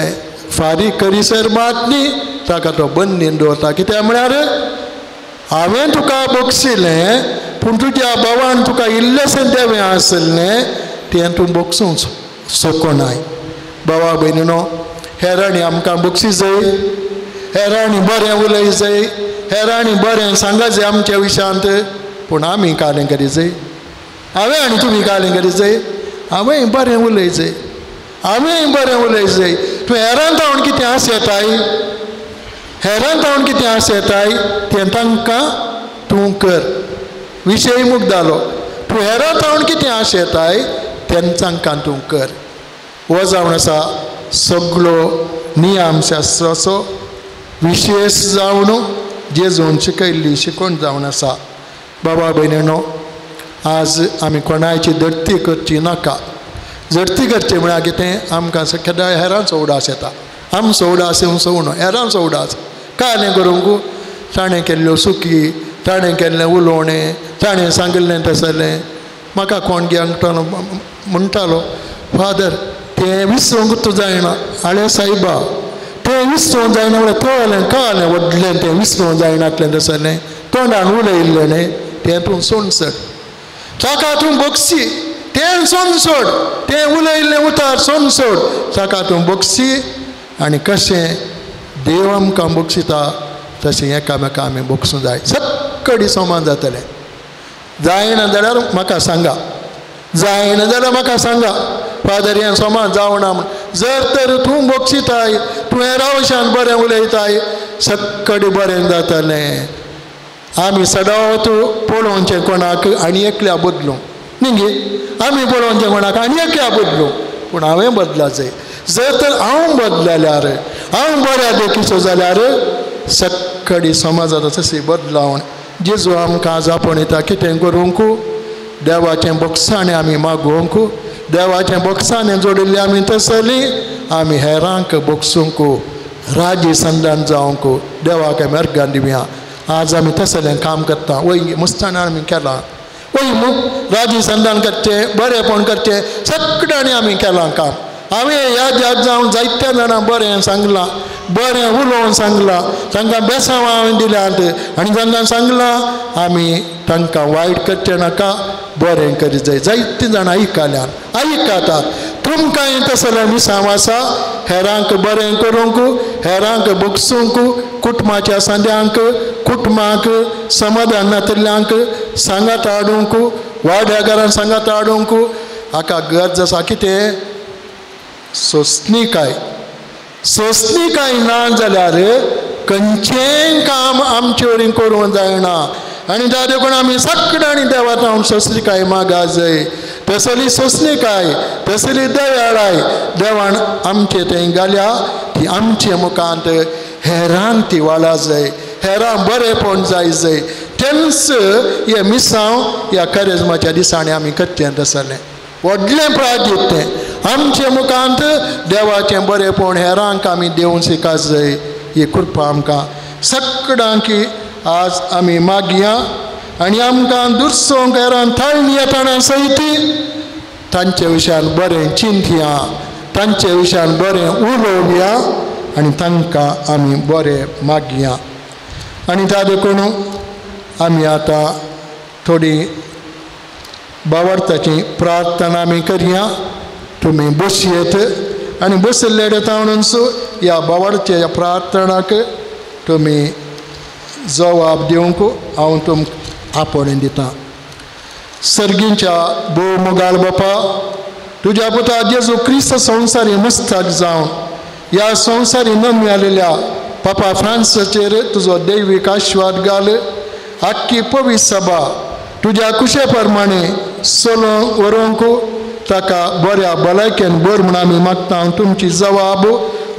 फारीक करीसर मात न्ही ताका तो बंदीन दवरता कित्याक म्हळ्यार हांवें तुका बक्षिलें पूण तुज्या भावान तुका इल्लेंशें देवें आसलें तें तूं बक्षूंक सोकोनाय भावा भयणीनो हेरांनी आमकां बक्षी जाय हेरांनी बरें उलय जाय हेरांनी बरें सांगा जाय आमच्या विशयांत पूण आमी कालें करी जाय हांवें आनी तुमी कालें करी जाय हांवें बरें उलय जाय तूं हेरांत हांव कितें आसयताय तें तांकां तूं कर विशय मूख जालो तूं हेरांत हांव कितें आसयताय तें तांकां तूं कर हो जावन आसा सगळो नियमशास्त्राचो विशेश जावन जेजून शिकयल्ली शिकवण जावन आसा बाबा भयणीनो आज आमी कोणाची धरती करची नाका झडती करचें म्हळ्यार कितें आमकां केन्ना हेरांचो उडास येता आमचो उडास येवं सवणो हेरांचो उडास कालें करूंक ताणें केल्ल्यो सुकी ताणें केल्लें उलोवणें ताणें सांगिल्लें तसलें म्हाका कोण घेवंक म्हणटालो फादर तें विसरूंक जायना आळे सायबा तें विसरूंक जायना म्हळ्यार कळ्ळें व्हडलें तें विसरूंक जायनातलें तसलें तोंडान उलयल्लें न्ही तें तूं सोड ताका तूं बक्षी तें सोन सोड तें उलयल्लें उतार सोन सोड ताका तूं बक्षी आनी कशें देव आमकां बक्षिता तशें एकामेकां आमी बक्षूं जाय सक्कडी समान जातलें जायना जाल्यार म्हाका सांगा फादर हें समान जावना म्हण जर तर तूं बक्षिताय तूं हेरा वयल्यान बरें उलयताय सक्कडी बरें जातलें आमी सदांच पळोवचें कोणाक आनी एकल्या बदलूं न्ही आमी पळोवचें कोणाक आनी एकल्या बदलूं पूण हांवें बदला जाय जर तर हांव बदलल्यार हांव बऱ्या देखीचो जाल्यार सक्कडी समाजाचो तशी बदलावन जेजू आमकां आज आपणयता कितें करूंक देवाचें बक्षाणें आमी मागोवंक देवाचें बक्षाणें जोडिल्लें आमी तसली आमी हेरांक बक्षूंक राजी संदान जावंक देवाक मेरगान दिवया आज आमी तसलें काम करता वय मुस्तानान आमी केलां वय राजी संदान करचें बरेंपण करचें सगळ्यांनी आमी केलां काम हांवें ह्या जाग जावन जायत्या जाणां बरें सांगलां बरें उलोवन सांगलां तांकां बेसांव हांवें दिल्यात आनी तांकां सांगलां आमी तांकां वायट करचें नाका बरें करी जाय जायतीं जाणां आयकतात तुमकांय तसलें मिसांव आसा हेरांक बरें करूंक हेरांक बक्षूंक कुटुंबाच्या सांद्यांक कुटुंबाक समाधानांतल्यांक सांगात हाडूंक वाड्या घरान सांगात हाडूंक हाका गरज आसा कितें सोंसणीकाय ना जाल्यार खंयचेंय काम आमचे वरीन करूंक जायना आनी त्या देखून आमी सगळ्यांनी देवाक हांव सोंसणीकाय मागा जाय तसली सोंसणीकाय तसली दयाळाय देवान आमचे थंय घाल्या ती आमचे मुखांत हेरांक ती वाळा जाय हेरां बरेंपण जाय तेंच हे मिसांव ह्या करेजमाच्या दिसांनी आमी करचें तसलें व्हडलें प्राजीत तें आमचे मुखांत देवाचें बरेंपण हेरांक आमी दिवूं शिकात जाय ही कृपा आमकां सगळ्यांक आज आमी मागया आनी आमकां दुर्सोंक हेरान थाळणी येताना सयत तांचे विशयान बरें चिंतया तांचे विशयान बरें उलोवया आनी तांकां आमी बरें मागया आनी त्या देखून आमी आतां थोडी बावर्ताची प्रार्थना आमी करया तुमी बसयेत आनी बसले तावणूच ह्या बावर्तेच्या प्रार्थनाक तुमी जबाब दिवंक हांव तुमकां आपण दितां सर्गींच्या भोव मोगाल बापा तुज्या पुता जेजू क्रिस्त संवसारी मस्तक जावन ह्या संवसारी न मेळिल्ल्या पापा फ्रांसाचेर तुजो दैवीक आशिर्वाद घाल आख्खी पवित्र सभा तुज्या कुशे प्रमाणे चलोवंक व्हरूंक ताका बऱ्या भलायकेन बर म्हूण आमी मागता तुमची जबाब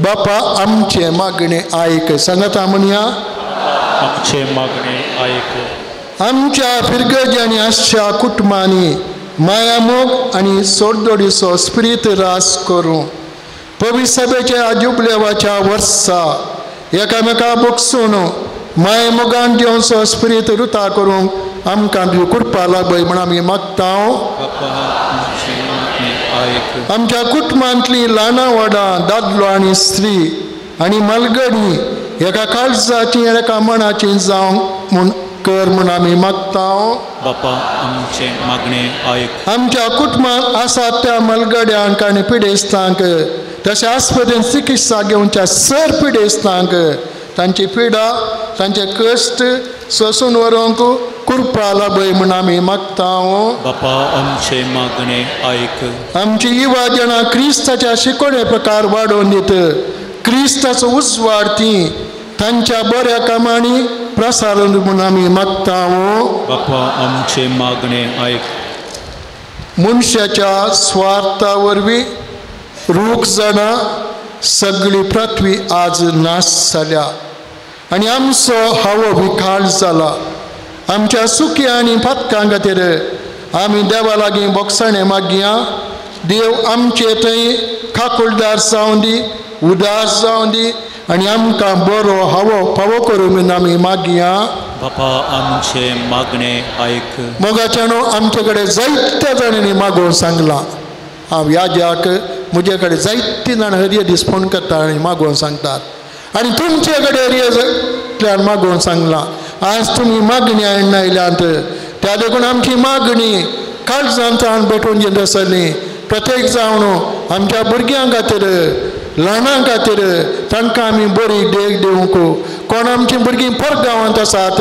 बापा आमचे मागणे आयक सांगता म्हणया आमचे मागणे आयक आमच्या फिरगज आनी आशा कुटुंबांनी माया मोग आनी सोडदोडीचो स्पिरीत रास करूं पवित्र सभेच्या जुबलेवाच्या वर्सा एकामेका बगसून माय मोगान देवचो स्पिरीत रुता करूंक आमकां कृपा लाभय म्हण आमी मागता आमच्या कुटुंबांतली ल्हानां व्हडां दादलो आनी स्त्री आनी मलगडी एका काळजाची एका मनाची जावंक म्हूण कर म्हूण आमी मागता बापा आमचे मागणे आयक आमच्या कुटुंबांत आसात त्या मलगड्यांक आनी पिडेस्तांक तशें आस्पत्रेन चिकित्सा घेवच्या सर पिडेस्तांक तांची पिडा तांचे कश्ट सोसून व्हरूंक कृपा लाभय म्हूण आमी मागता बापा आमचे मागणे आयक आमची युवा जाणां क्रिस्ताच्या शिकवणे प्रकार वाडोवन दित क्रिस्ताचो उजवाड ती तांच्या बऱ्या कामांनी प्रसारण म्हूण आमी मागता बापा आमचे मागणे आयक मनशाच्या स्वार्था वरवीं रूख जाणा सगळी पृथ्वी आज नाश जाल्या आनी आमचो हावो विखाळ जाला आमच्या सुखी आनी पथकां खातीर आमी देवा लागीं बोगसाणें मागया देव आमचे थंय खाकुलदार जावं दी उदास जावं दी आनी आमकां बरो हावो फावो करूं म्हूण आमी मागया बापा आमचे मागणे आयक मोगाच्यानो आमचे कडेन जायत्या जाणांनी मागोवन सांगलां हांव याज्याक म्हजे कडेन जायतीं जाणां हरये दीस फोन करतात आनी मागोवन सांगतात आनी तुमचे कडेन हरयेंतल्यान मागोवन सांगलां आज तुमी मागणी हाडून आयल्यांत त्या देखून आमची मागणी काळजांत भेटून जेन्ना आसली प्रत्येक जावन आमच्या भुरग्यां खातीर ल्हानां खातीर तांकां आमी बरी देख दिवंक कोण आमचीं भुरगीं परगांवांत आसात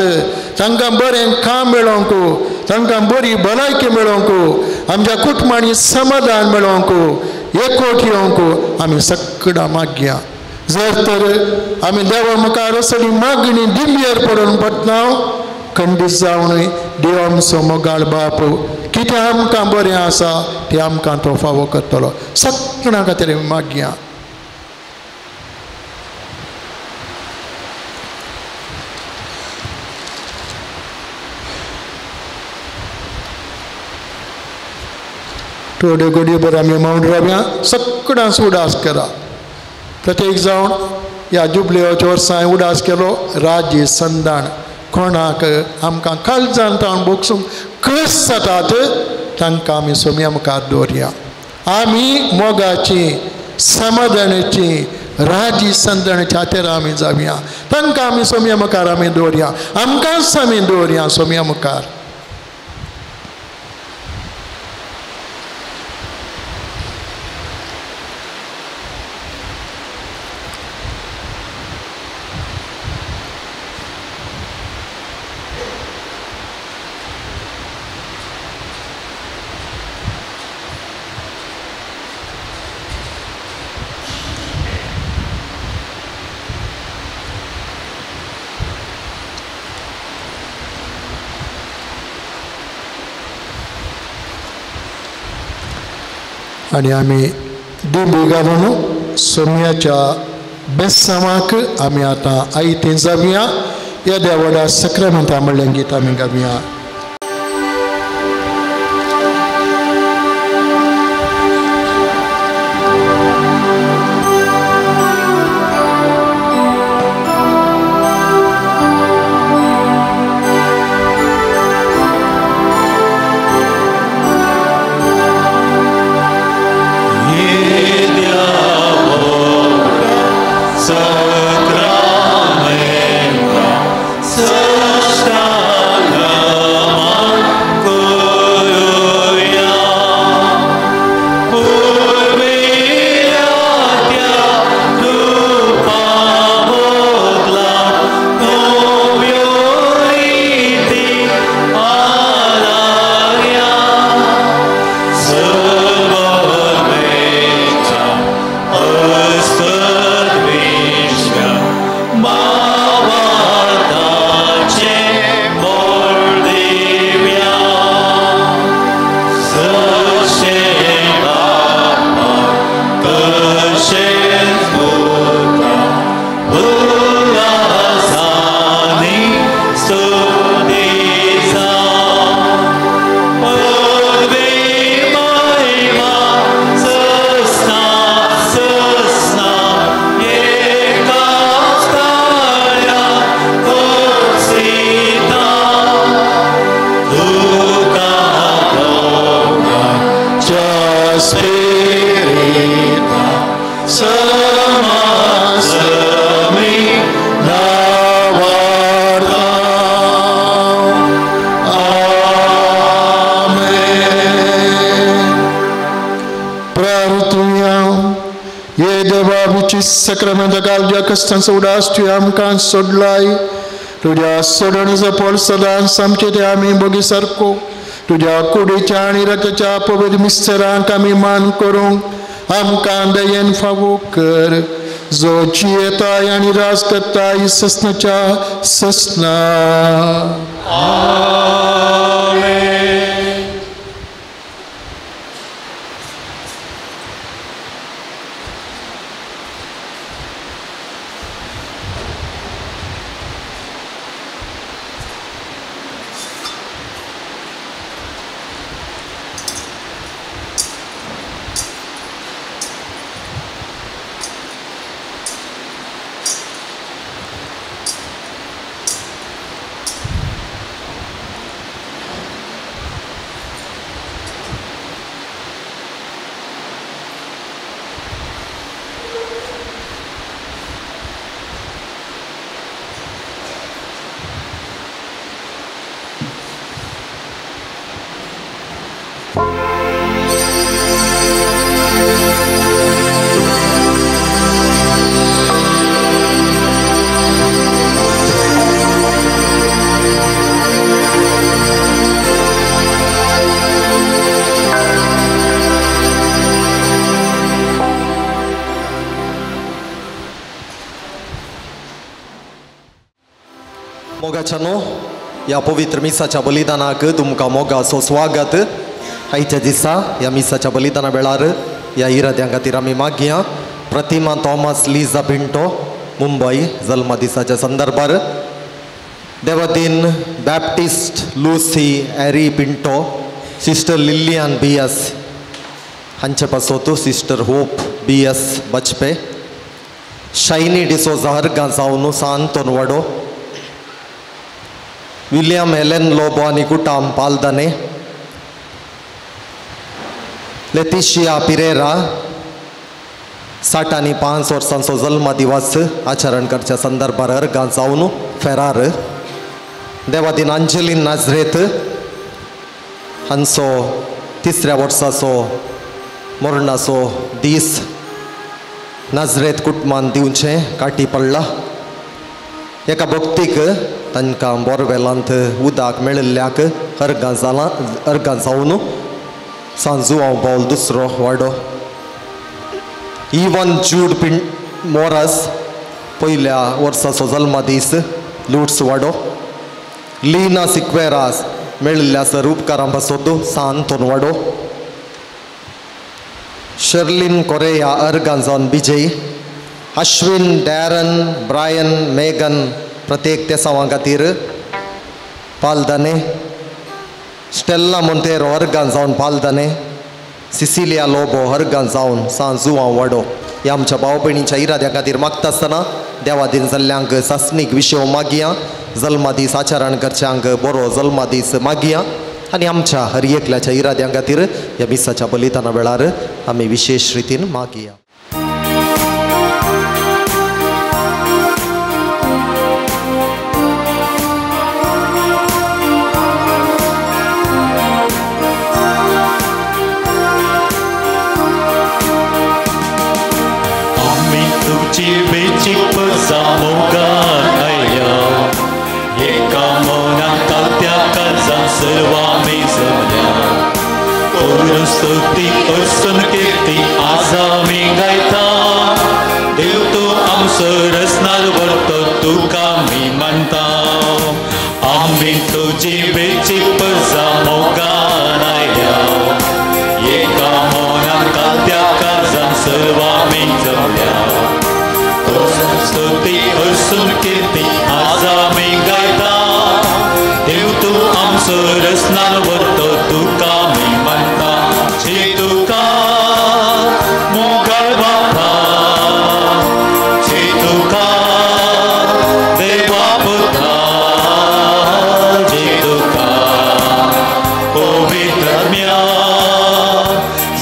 तांकां बरें काम मेळोवंक तांकां बरी भलायकी मेळोवंक आमच्या कुटुंबांनी समाधान मेळोवंक एकवट येवंक आमी सगळां मागया जर तर आमी देवा मुखार असली मागणी दिंबयेर पडून पडना खंडीत जावनूय देव आमचो मोगाळ बाप कितें आमकां बरें आसा तें आमकां तो फावो करतलो सगळ्यां खातीर मागया थोड्यो घडयो भर आमी मावून रावया सगळ्यांच उडास करा प्रत्येक जावन ह्या जुबलेच्या वर्सां उडास केलो राज्य संदान कोणाक आमकां काळजांत बोगसूंक कस जातात तांकां आमी सोम्या मुखार दवरया आमी मोगाची समाधानाची राजी संदानाच्या हातेर आमी जावया तांकां आमी सोम्या मुखार आमी दवरया आमकांच आमी दवरया सोम्या मुखार आनी आमी दिंडी घालून सोम्याच्या बेसांवाक आमी आतां आयतें जावया ह्या देवाड्या सक्रामेंता म्हणलें गीत आमी गावया मागया ये देवा विचित सक्रमेंट घालच्या कष्टांचो उडास तुवें आमकां सोडलाय तुज्या सोडणीचो फळ सदांच आमचे ते आमी बोगी सारको तुज्या कुडीच्या आनी रथाच्या पवित्र मिस्टरांक आमी मान करूंक आमकां दयेन फावो कर जो जियेताय आनी राज करताय ससनाच्या ससना मोगाच्यानो या पवित्र मिसाच्या बलिदानाक तुमकां मोगाचो स्वागत आयच्या दिसा ह्या मिसाच्या बलिदाना वेळार ह्या इराद्यां खातीर आमी मागया प्रतिमा थॉमस लिझा पिंटो मुंबई जल्म दिसाच्या संदर्भार देवतीन बॅप्टिस्ट लुसी एरी पिंटो सिस्टर लिलियन BS हांचे पासोत सिस्टर होप BS बचपे शायनी डिसोजा हरगां जावन सांतोन वडो विलियम हेलेन लोबो आनी कुटाम पालदाने लेतिशिया पिरेरा 65 वर्सांचो जल्म दिवस आचरण करच्या संदर्भार हरगां जावन फेरार देवादीन अंजलीन नाजरेत हांचो 3ऱ्या वर्साचो मरणाचो दीस नाजरेत कुटुंबान दिवचें काटी पडला एका भक्तीक तांकां बोरवेलांत उदक मेळिल्ल्याक हरगां जावन सांजू हांव पावल दुसरो वाडो इवन जूड मोरस पयल्या वर्साचो जल्मदीस लुट्स वाडो लीना सिक्वेरास मेळिल्ल्या सर उपकारां पासोत सांतोन वाडो शर्लिन कोरेया हरगां जावन बिजय अश्विन डॅरन ब्रायन मेगन प्रत्येक तेसावां खातीर पालदाने स्टेल्ला मोंतेरो हरगां जावन पालदाने सिसिलिया लोबो हरगां जावन सांजू हांव वाडो ह्या आमच्या भाव भयणीच्या इराद्या खातीर मागता आसतना देवादीन जाल्ल्यांक सासणीक विशय मागया जल्मदीस आचरण करच्यांक बरो जल्मदीस मागया आनी आमच्या हर एकल्याच्या इराद्यां खातीर ह्या मिसाच्या बलिदाना वेळार आमी विशेष रितीन मागया Cip samogan aya Eka monang kaltia kazan serwami semnya Urus tukti ursun kirti azami gaita Dev tu am seresnar varto tu kami mantau Amin tuji becip samogan aya Eka monang kaltia kazan serwami semnya Stuti ursun kirti azami gaita Dev tu am seresnar varto tu kami manta Cituka mogal bapa Cituka deva putra Cituka pavitramya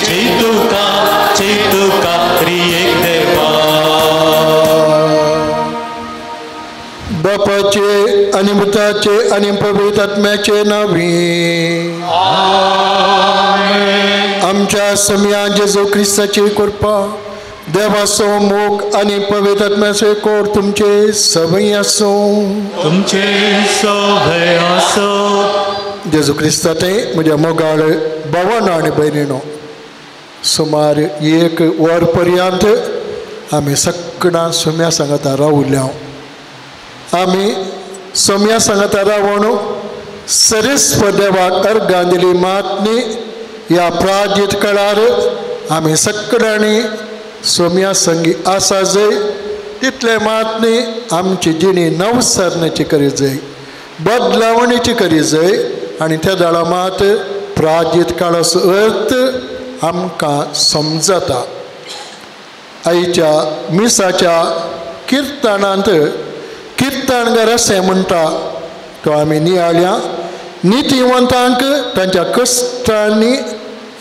Cituka Cituka triyek deva बापाचे आणि मृताचे आणि पवित्र आत्म्याचे नावे आमच्या सम्या जेजू ख्रिस्ताची कृपा देवाचो मोग आनी पवित्र आत्म्याचे कोर तुमचे सभई आसो. तुमचे सभय आसो. जेजू ख्रिस्ताते म्हज्या मोगाळ भावांनो आनी भयणीनो, सुमार 1 वर पर्यंत आमी सगळ्यां सोम्या सांगाता रावल्या. आमी सोम्या सांगाता रावून सरेस्प देवाक अर्गां दिली. मातनी ह्या प्राजीत काळार आमी सगळ्यांनी सोम्या संगी आसा जंय तितले मातनी आमची जिणी नवसरण्याची करी जंय, बदलावणीची करी जंय. आनी त्या दाळा मात प्राजीत काळाचो अर्थ आमकां समजता. आयच्या मिसाच्या किर्तनांत किर्तनकार अशें म्हणटा तो आमी नियाळ्या. नितिवंतांक तांच्या कश्टांनी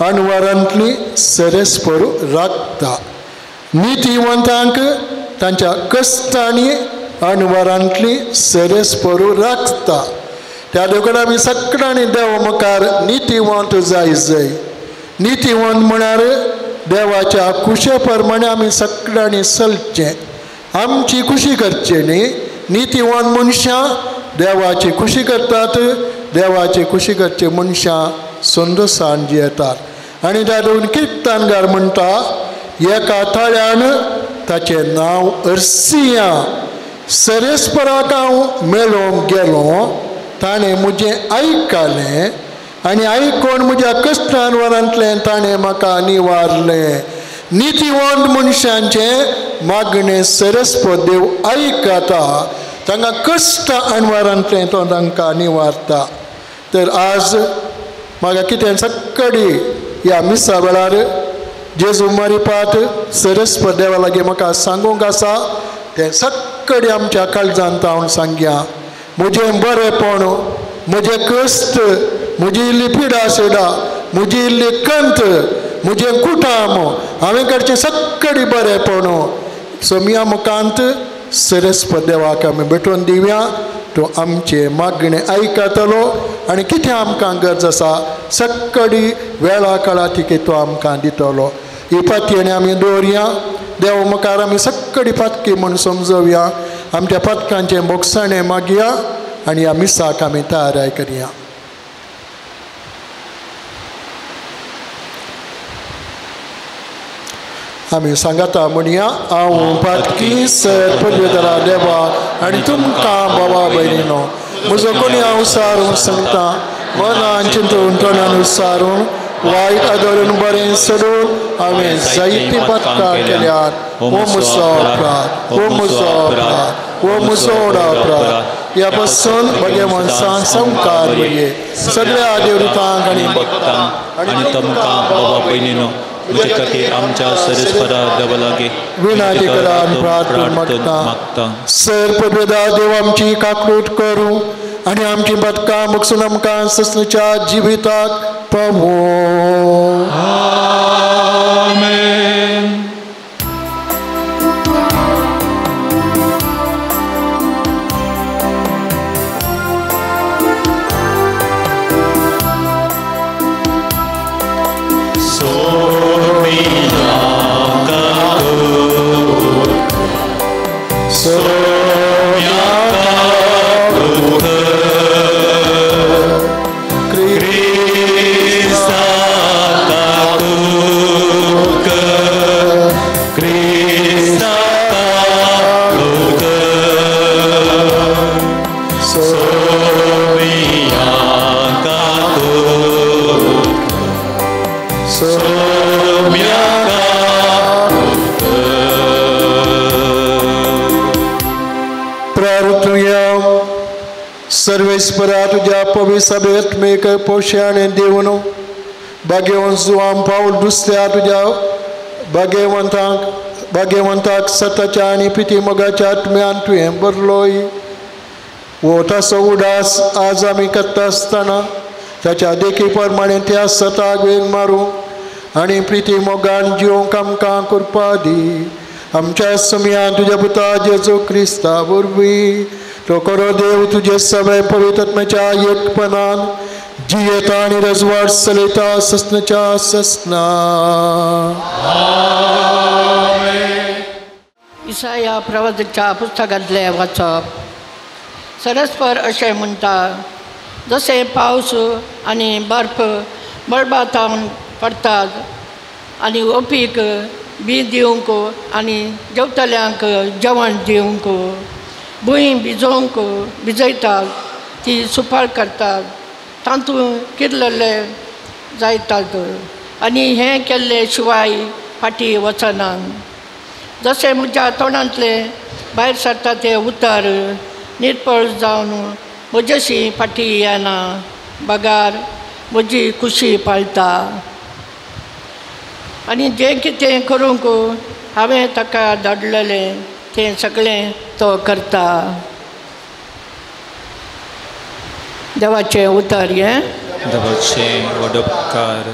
अणवरांतली सरेस्पर राखता. नितिवंतांक तांच्या कश्टांनी अणवरांतली सरेस्पर राखता. त्या देखून आमी सगळ्यांनी देवा मुखार नितिवंत जाय. नितिवंत म्हळ्यार देवाच्या कुशे प्रमाणे आमी सगळ्यांनी चलचें. आमची खुशी करची न्ही. नितिवंत मनशां देवाची खुशी करतात. देवाची खुशी करचे मनशां संदोसान जियेतात. आनी तातूंत किर्तनकार म्हणटा, एका थाळ्यान ताचें नांव अर्सिया. सरेस्पराक हांव मेळोवंक गेलो, ताणें म्हजें आयकलें आनी आयकून म्हज्या कश्टान वरांतलें ताणें म्हाका निवारलें. नितिवंत मनशांचें मागणें सरेस्प देव आयकता. तांकां कश्ट अणवरांतलें तो तांकां निवारता. तर आज म्हाका कितें सगळी ह्या मिसा वेळार जेजू मारिपात सरेस्प देवा लागीं म्हाका सांगूंक आसा तें सगळी आमच्या काळजांत हांव सांगया. म्हजें बरेंपण, म्हजे कश्ट, म्हजी इल्ली पिडा सिडा, म्हजी इल्ली कंत, म्हजें कुटाम, हांवें करचें सगळी बरेंपण सोम्या मुखांत सरेस्प देवाक आमी भेटोवन दिवया. तो आमचे मागणें आयकतलो आनी कितें आमकां गरज आसा सगळी वेळा काळा तिके तो आमकां दितलो. ही पातयेणी आमी दवरया. देवा मुखार आमी सगळी पातकी म्हूण समजोवया. आमच्या पातकांचें मोगसाणें मागया आनी ह्या मिसाक आमी तयाराय करया. आमी सांगता म्हणया, हांव पातकी सर पदवेदारा देवा आनी तुमकां भावा भयणीनो, म्हजो कोणी हांव सारून सांगता, मनान चिंतून तोंडान विचारून वायट आदरून बरें सोडून हांवें जायतीं पातकां केल्यात. हो म्हजो अपराध, हो म्हजो अपराध, हो म्हजो अपराध. ह्या पासून भगे मनशां संवकार भये सगळ्या देवतांक आनी भक्तांक आनी तुमकां बाबा भयणीनो, म्हजे खातीर आमच्या सरेस्परा देवा लागीं विनंती करान प्रार्थना मागता. सर पदवेदार देव आमची काकूट करूं आनी आमची बदकां मुगसून आमकां ससणीच्या जिविताक पावो. आमेन. सर्वेस्परा तुझ्या पवित्र सभेत मेक पोषण देवन भाग्यवंत जुआम पाऊल दुसऱ्या तुझ्या भाग्यवंताक सताच्या आनी पिती मोगाच्या आत्म्यान तुवें भरलोय. वो तसो उदास आज आमी करता आसतना ताच्या देखी प्रमाणे त्या सताक वेग मारूं आनी प्रिती मोगान जिवंक आमकां कृपा दी. आमच्या सम्यान तुज्या पुता जेजू क्रिस्ता वरवीं तो करो देव तुझे सगळे पवित्र आत्म्याच्या एकपणान जी येता आणि रजवाड चलयता ससनाच्या ससना. इसाया प्रवादीच्या पुस्तकांतले वाचप. सरस्पर अशें म्हणटा, जशें पावस आनी बर्फ बळबातावन पडटात आनी ओपीक बी दिवंक आनी जेवतल्यांक जेवण दिवंक भूंय भिजयतात, ती सुपार करतात, तांतूं किरलेले जायतात आनी हें केल्ले शिवाय फाटीं वचनात. जशें म्हज्या तोंडांतले भायर सरता ते उतर निर्पळ जावन म्हजेशी फाटीं येना, बगार म्हजी खुशी पाळटा. आनी जें कितें करूंक हांवें ताका धाडलेलें तें सगळें तो करता. देवाचें उतर हें. देवाचें व्हड उपकार.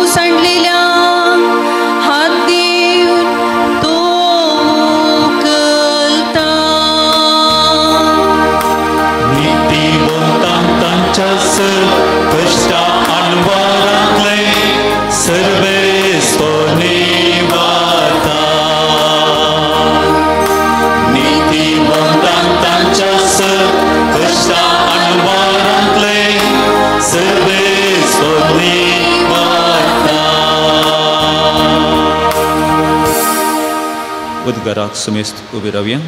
सांडलेल्या हात देऊन तो आयताराक समेस्त उबी रावया.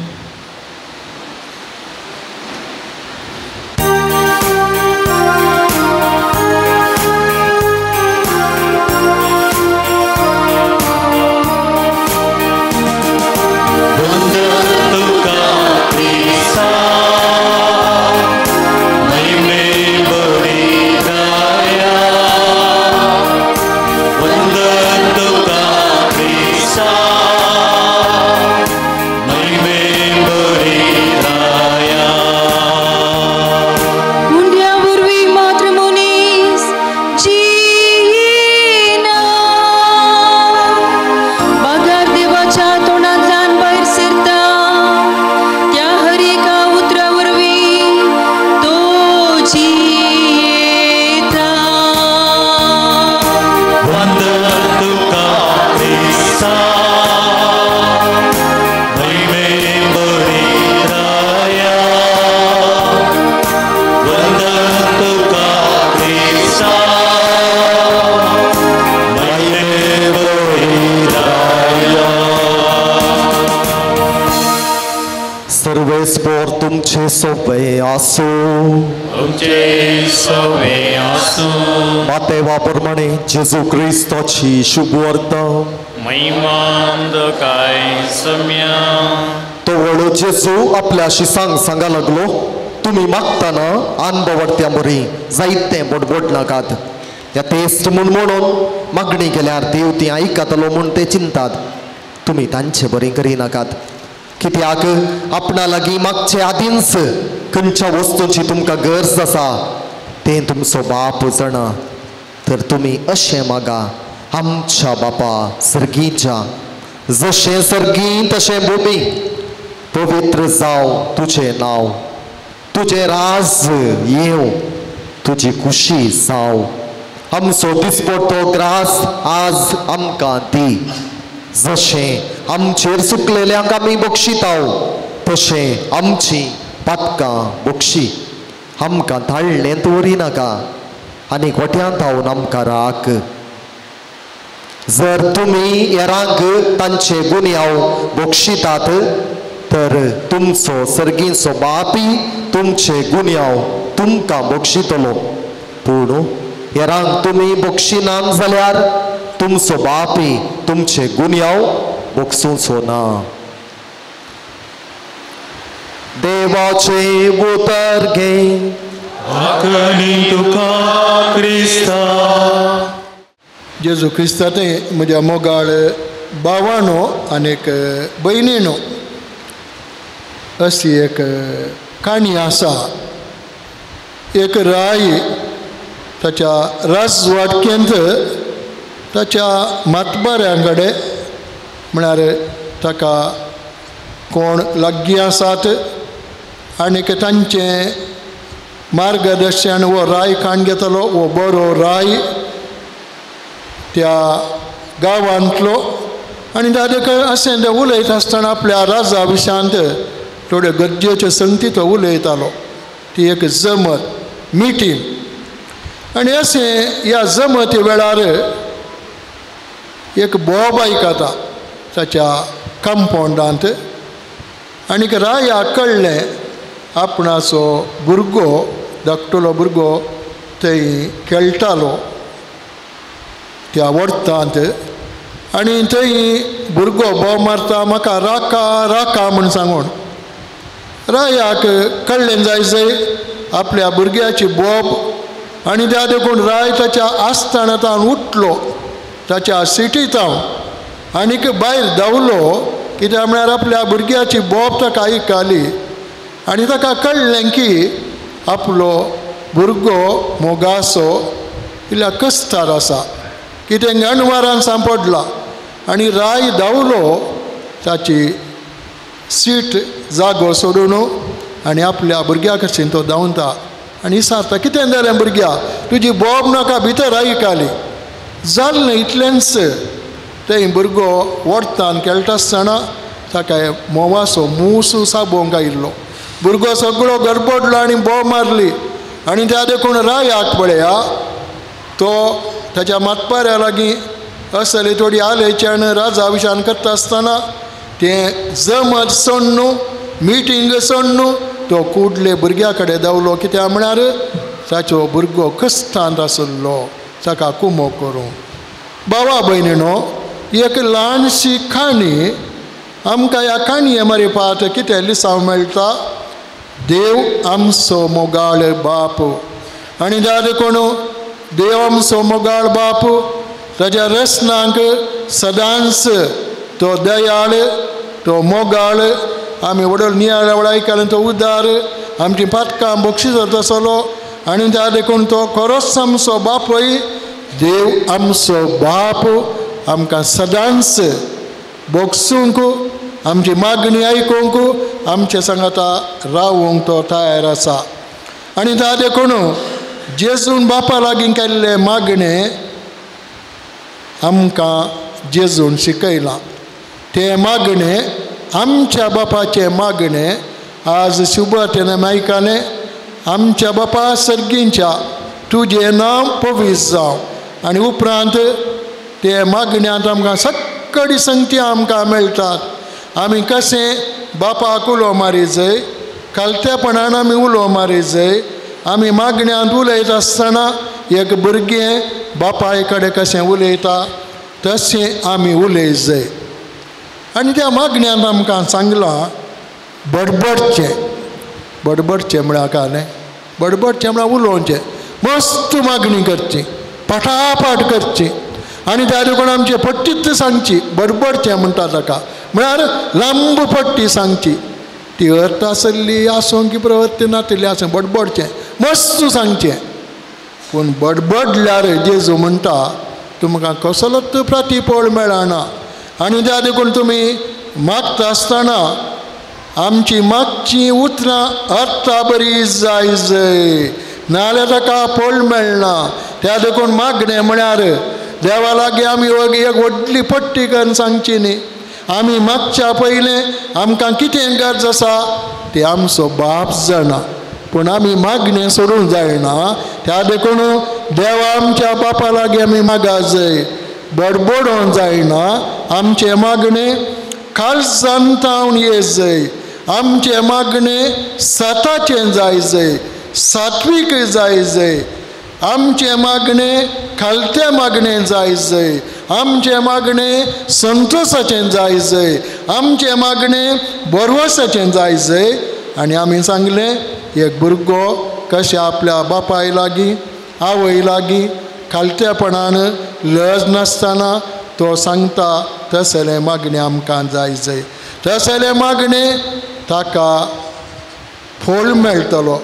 तुमचे सोवे आसो. तुमचे सोवे आसो. मातेवाप्रमाणे जेजू क्रिस्ताची शुभ वार्ता महिमांद काय सम्या. तो वडो जेजू आपल्याशी सांगा लागलो, तुम्ही मागताना अनबवडत्या बरी जायते बडबड नाकात. या तेस्ट म्हणून मागणी केल्यार देव ती आयकतलो म्हूण ते चिंतात. तुम्ही तांचे बरी करी नाकात. कित्याक आपणा लागीं मागचे आदींच खंयच्या वस्तूंची तुमकां गरज आसा तें तुमचो बाप जाणा. तर तुमी अशें मागा, आमच्या बापा सर्गीच्या, जशें सर्गी तशें भुमी, पवित्र जावं तुजें नांव. तुजें राज येवं, तुजी खुशी जावं. आमचो दिसपट्टो ग्रास आज आमकां दी. जशें आमचेर सुकलेल्यांक आमी बक्षिताव तशें आमची पातकां बक्षी. आमकां धाडलें दवरी नाका आनी गोट्यांत थावन आमकां राख. जर तुमी हेरांक तांचे गुन्यांव बक्षितात तर तुमचो सर्गीचो बापी तुमचे गुन्यांव तुमकां बक्षितलो. पूण हेरांक तुमी बक्षिनात जाल्यार तुमचो बापी तुमचे गुन्यांव बक्षूचो ना. देवाचे उतर घे. आखणी तुका क्रिस्ता. जेजू क्रिस्तांत म्हज्या मोगाळ भावानो आनीक भयणीनो, अशी एक काणी आसा. एक राय ताच्या राजवाटकेंत ताच्या मातबाऱ्यां कडेन म्हळ्यार ताका कोण लागीं आसात आनीक तांचें मार्गदर्शन वो राय काण घेतलो. वो बरो राय त्या गांवांतलो आनी ताचे अशें ते उलयत आसतना आपल्या राजा विशांत थोड्यो गरजेच्यो संगती तो उलयतालो. ती एक जमत मिटींग. आनी अशें ह्या जमती वेळार एक बोब आयकता ताच्या कंपाउंडांत. आनीक रायाक कळ्ळें आपणाचो भुरगो, धाकटुलो भुरगो थंय खेळटालो त्या वर्तांत. आनी थंय भुरगो बोब मारता, म्हाका राका राका म्हूण सांगून. रायाक कळ्ळें जायचें आपल्या भुरग्याची बोब. आनी त्या देखून राय ताच्या आस्थानांतान उठलो, ताच्या सिटींतावन आनीक भायर धांवलो. कित्याक म्हळ्यार आपल्या भुरग्याची बोब ताका आयकली आनी ताका कळ्ळें की आपलो भुरगो मोगासो इल्ल्या कस्तार आसा, कितें गणवारान सांपडला. आनी राय धांवलो ताची सीट जागो सोडून आनी आपल्या भुरग्या कडच्यान तो धांवता आनी विचारता, कितें जालें भुरग्या, तुजी बोब नाका भितर आयकली. जालें न्ही इतलेंच. थंय भुरगो वर्तान खेळटा आसतना ताका मोवाचो मूस साबोंक आयिल्लो. भुरगो सगळो गडबडलो आनी बोब मारली. आनी त्या देखून रायाक पळया, तो ताच्या मातबाऱ्या लागीं असली थोडी आलेच्यान राजा विशान करता आसतना तें जमत सोड न्हू मिटींग सोड न्हू तो कुडले भुरग्या कडेन देवलो कित्याक म्हळ्यार ताचो भुरगो कश्टांत आसलो ताका कुमो करूं. भावा भयणीनो एक ल्हानशी काणी आमकां ह्या काणये मरेपाट कितें लिसांव मेळटा. देव आमचो मोगाळ बाप आनी ज्या देखून देव आमचो मोगाळ बाप ताच्या रस्नाक सदांच तो दयाळ तो मोगाळ आमी वडल नियाळ आयकले तो उदार आमची पातकां बक्षीस आसलो आनी त्या देखून तो खरोच आमचो बापूय देव आमचो बाप आमकां सदांच बोगसूंक आमची मागणी आयकूंक आमचे सांगाता रावूंक तो तयार आसा. आनी त्या देखून जेजून बापा लागीं केल्ले मागणे आमकां जेजून शिकयलां. ते मागणे आमच्या बापाचे मागणे आज शुभतेन आयकले. आमच्या बापा सर्गींच्या तुजें नांव पवित्र जावं आनी उपरांत ते मागण्यांत आमकां सक्कडी संगती आमकां मेळटात. आमी कशें बापाक उलो मारी जाय कालतेपणान आमी उलो मारी जाय. आमी मागण्यांत उलयत आसतना एक भुरगें बापाय कडेन कशें उलयता तशें आमी उलय जाय. आनी त्या मागण्यांत आमकां सांगलां बडबडचें म्हळ्यार काय न्हय. बडबडचें म्हळ्यार उलोवचें मस्त मागणी करची पटापट करची आनी त्या देखून आमचे पट्टीत सांगची. बडबडचें म्हणटा ताका म्हळ्यार लांब पट्टी सांगची. ती अर्थ आसली आसूं की प्रवृत्ती नातिल्ली आसूं बडबडचें मस्त सांगचें. पूण बडबडल्यार जेजू म्हणटा तुमकां कसलोच प्रतिफळ मेळना. आनी त्या देखून तुमी मागता आसतना आमची मागची उतरां अर्था बरी जाय नाल्यार ताका फळ मेळना. त्या देखून मागणें म्हळ्यार देवा लागीं आमी एक व्हडली पट्टी करून सांगची न्ही. आमी मागच्या पयलें आमकां कितें गरज आसा तें आमचो बाप जाणा. पूण आमी मागणें सोडूंक जायना. त्या देखून देवा आमच्या बापा लागीं आमी मागा जाय. बडबडोवंक जायना. आमचें मागणें काळजांतावन येत जाय. आमचें मागणें सताचें जाय जाय सात्वीक जाय जाय. आमचें मागणें खालतें मागणें जाय जाय. आमचें मागणें संतोशाचें जाय जाय. आमचें मागणें बरवसाचें जाय जाय. आनी आमी सांगलें एक भुरगो कशें आपल्या बापाय लागीं आवय लागीं खालतेपणान लज नासतना तो सांगता तसलें मागणें आमकां जाय जाय. तसलें मागणें ताका फळ मेळटलो.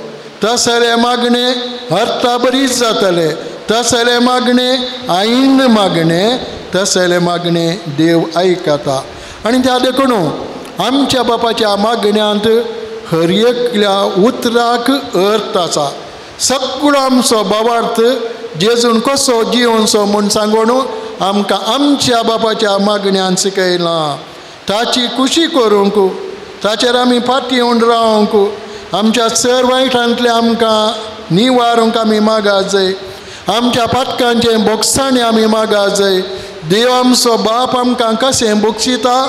तसलें मागणें अर्था बरीच जातलें. तसलें मागणें आईन मागणें तसलें मागणें देव आयकता. आनी त्या देखून आमच्या बापाच्या मागण्यांत हर एकल्या उतराक अर्थ आसा. सगळो आमचो भावार्थ जेजून कसो जिवनचो म्हूण सांगून आमकां आमच्या बापाच्या मागण्यांत शिकयलां. ताची खुशी करूंक ताचेर आमी फाटी येवन रावंक आमच्या सर वायटांतले आमकां निवारूंक आमी मागा जाय. आमच्या पातकांचें बोगसाणें आमी मागा जाय. देव आमचो बाप आमकां कशें बक्षिता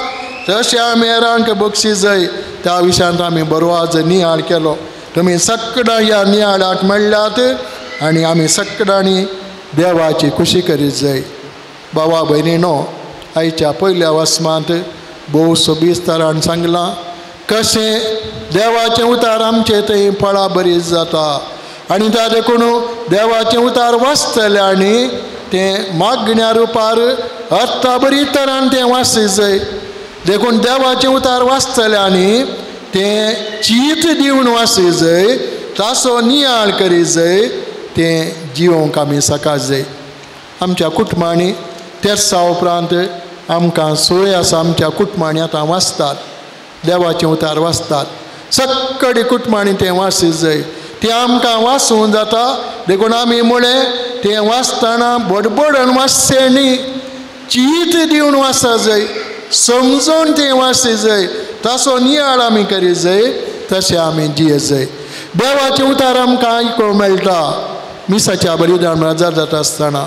तशें आमी हेरांक बक्षी जाय. त्या विशयांत आमी बरो आज नियाळ केलो. तुमी सगळ्यां ह्या नियाळाक मेळ्ळ्यात आनी आमी सगळ्यांनी देवाची खुशी करीत जाय. भावा भयणीनो आयच्या पयल्या वसमांत भोव सोबिस्तारान सांगलां कशें देवाचें उतार आमचे थंय फळां बरी जाता. आनी त्या देखून देवाचें उतार वाचतल्यांनी तें मागण्या रुपार अर्था बरी तरान तें वाचूंक जाय. देखून देवाचें उतार वाचतल्यांनी तें चीत दिवन वाचूंक जाय. ताचो नियाळ करीत जाय. तें जिवोवंक आमी सकाळ जाय. आमच्या कुटुंबांनी तेर्सा उपरांत आमकां सोय आसा. आमच्या कुटुंबांनी आतां वाचतात देवाचें उतार वाचतात. सगळी कुटुंबांनी तें वाचूंक जाय. तें आमकां वाचूंक जाता. देखून आमी म्हळें तें वाचतना बडबडून वाचचें न्ही चीत दिवन वाचूंक जाय. समजून तें वाचूंक जाय. ताचो नियाळ आमी करीत जाय. तशें आमी जियेत जाय. देवाचें उतार आमकां आयकूंक मेळटा. मिसाच्या बलिदान नजर जाता आसतना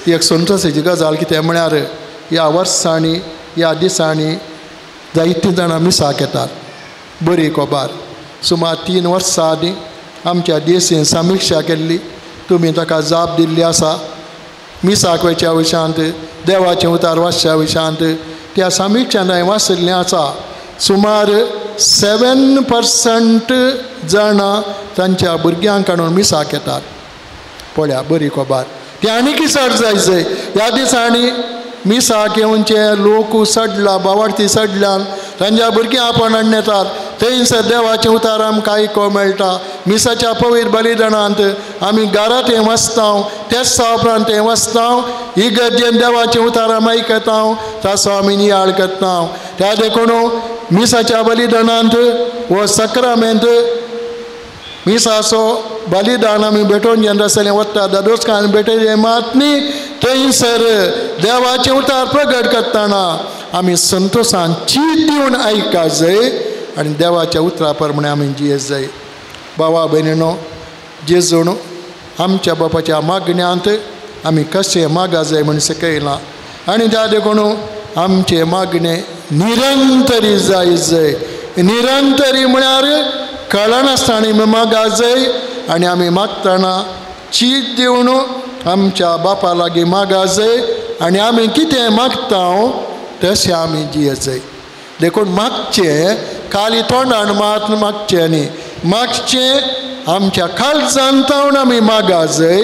एक संतोशाची गजाल कितें म्हळ्यार ह्या वर्सांनी ह्या दिसांनी जायतीं जाणां मिसाक येतात. बरी खबर. सुमार 3 वर्सां आदीं आमच्या देसीन समिक्षा केल्ली. तुमी ताका जाप दिल्ली आसा मिसाकच्या विशयांत, देवाचें उतार वाचच्या विशयांत. त्या समिक्षांत हांवें वाचिल्लें आसा सुमार 7% जाणां तांच्या भुरग्यांक काडून मिसाक येतात. पळया बरी खबर. ते आनीक चड जायचें. ह्या दिसांनी मिसाक येवचे लोक सडला, बावार्थी सडल्यान तांच्या भुरगीं आपण येतात. थंयसर देवाचें उतार आमकां आयको मेळटा. मिसाच्या पवित्र बलिदानांत आमी घरांत हें वाचता, तेच उपरांत हें वाचता, इगर्जेन देवाचें उतार आमी आयकता, ताचो आमी नियाळ करता. त्या देखून मिसाच्या बलिदानांत हो सक्रामेंत मिसाचो बलिदान आमी भेटोवन जेन्ना आसलें वता दादोसकान भेटले मात न्ही. थंयसर देवाचें उतार प्रगट करतना आमी संतोशान चीत दिवन आयका जाय आनी देवाच्या उतरा प्रमाणे आमी जियेत जाय. भावा भयणीनो, जेजून आमच्या बापाच्या मागण्यांत आमी कशें मागा जाय म्हूण शिकयलां. आनी त्या देखून आमचे मागणे निरंतरी जाय. निरंतरी म्हळ्यार कळनासतना आमी मागा जाय आनी आमी मागतना चीत दिवन आमच्या बापा लागीं मागा जाय आनी आमी कितें मागता तशें आमी जियेत जाय. देखून मागचें खाली तोंडान मागचें न्ही, मागचें आमच्या काळजांत जावन आमी मागा जाय,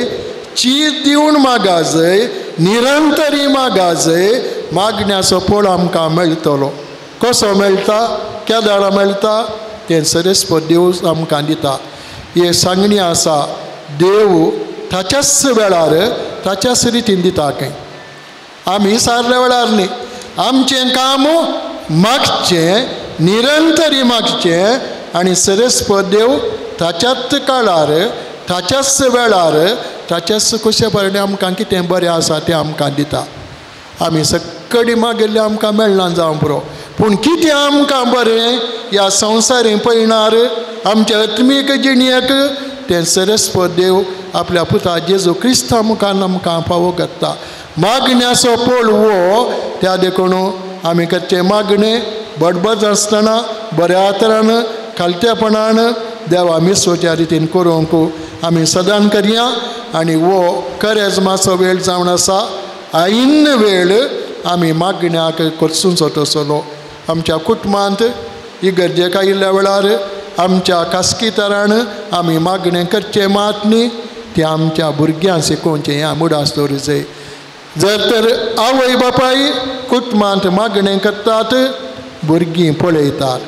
चीत दिवन मागा जाय, निरंतरी मागा जाय. मागण्याचो फळ आमकां मेळटलो. कसो मेळटा, केदार मेळटा, तें सरस्वती देव आमकां दिता. हे सांगणी आसा, देव ताच्याच वेळार ताच्याच रितीन दिता. खंय आमी सारल्या वेळार न्ही. आमचें काम मागचें, निरंतरी मागचें आनी सरस्वती देव ताच्याच काळार, ताच्याच वेळार, ताच्याच कुशेपणान आमकां कितें बरें आसा तें आमकां दिता. आमी सक्कडी मागिल्लें आमकां मेळना जावं पुरो, पूण कितें आमकां बरें ह्या संवसारी पळयणार आमच्या आत्मीक जिणेक तें सरस्वती देव आपल्या पुता जेजू क्रिस्ता मुखार आमकां फावो करता. मागण्याचो फळ वो. त्या देखून आमी करचें मागणें बडबड आसतना बऱ्या तरान खालतेपणान देवा मिसोच्या रितीन करूंक आमी सदां करया. आनी वो करेजमाचो वेळ जावन आसा. आईन वेळ आमी मागण्याक करचूचो तसलो. आमच्या कुटुंबांत इगर्जेक आयिल्ल्या वेळार आमच्या खासगी तरान आमी मागणें करचें मात न्ही, तें आमच्या भुरग्यांक शिकोवचें हें मुडास दवरूं जाय. जर तर आवय बापाय कुटुंबांत मागणें करतात, भुरगीं पळयतात,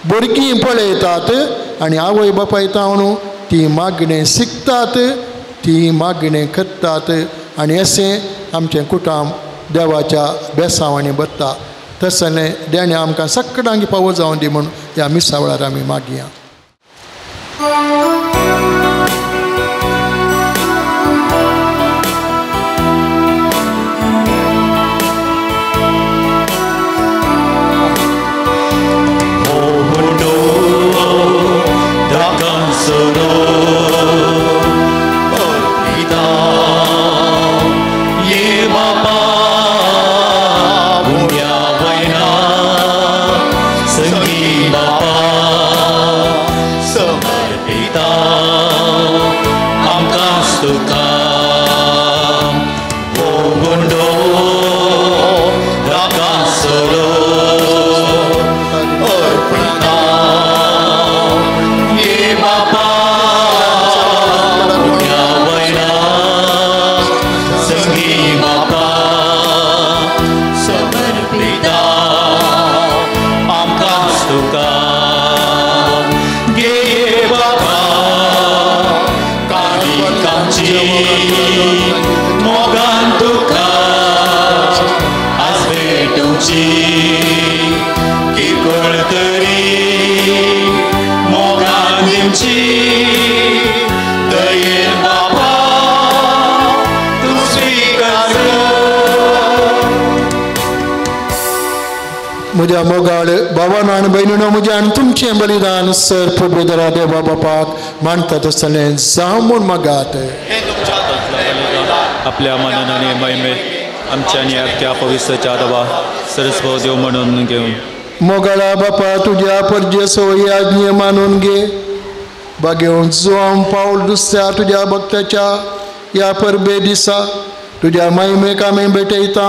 भुरगीं पळयतात आनी आवय बापाय तावन ती मागणें शिकतात, ती मागणें करतात आनी अशें आमचें कुटुंब देवाच्या बेसांवांनी बरता. तसलें देणे आमकां सगळ्यांक फावो जावं दी म्हूण ह्या मिसा वेळार आमी मागया. म्हज्या मोगाळ भावानो आनी भयणीनो, म्हजें आनी तुमचें बलिदान सर प्रभुदरा देवा बापाक मानता तसलें जावं म्हूण मागात. आपल्या मनान आनी महिमेत आमच्या आणि त्या पवित्र चादवा सरस्वती देव म्हणून घेवन मोगळा बापा तुझ्या पर्जय सोयी आज्ञे मानून घे. बागेऊन जोम पाऊल दुसऱ्या तुझ्या भक्ताच्या या परबे दिसा तुझ्या महिमेक आम्ही भेटयता.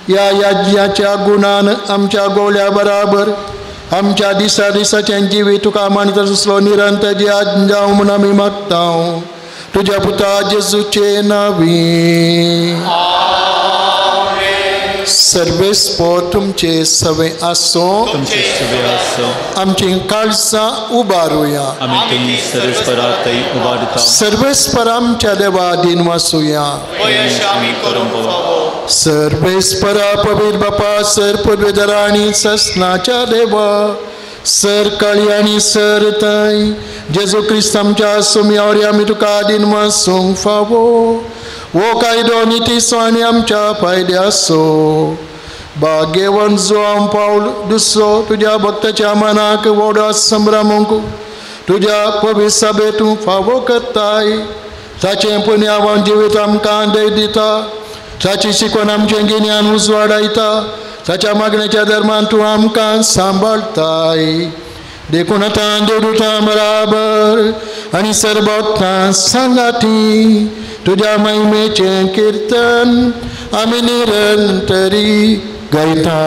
या याज्ञाच्या गुणान आमच्या गोळ्या बराबर आमच्या दिसा दिसाच्या जिवी तुका मानत असलो निरंतर जी जाऊ म्हणून आम्ही मागता तुझ्या पुता जेजूचे नावी. सर्वेस्पर तुमचे सवे आसो. आमची काळजा उबारूया. सर्वेस्पर आमच्या देवा दिन वासूया. सर्वेस्परा पवित्र बापा सर पदवीधर आणि ससनाच्या देवा सर काळी आणि सर ताई जेजू ख्रिस्त आमच्या सुम्यावर आम्ही तुका दिन वासूंक फावो. वो कायदो नितीसो आनी आमच्या फायद्यासो. बागेवन जो आम पावल दुसरो तुझ्या भक्ताच्या मनाक व्हडा संभ्रमूंक तुझ्या पवित्र सभे तूं फावो करताय. ताचें पुण्यावान जिवीत आमकां दय दिता. ताची शिकवण आमचें गिन्यान उजवाडायता. ताच्या मागणेच्या धर्मान तूं आमकां सांबाळताय. देखून आतां देवदूतां बराबर आनी सरभक्तां सांगाती तुझ्या महिमेचे कीर्तन आम्ही निरंतरी गायता.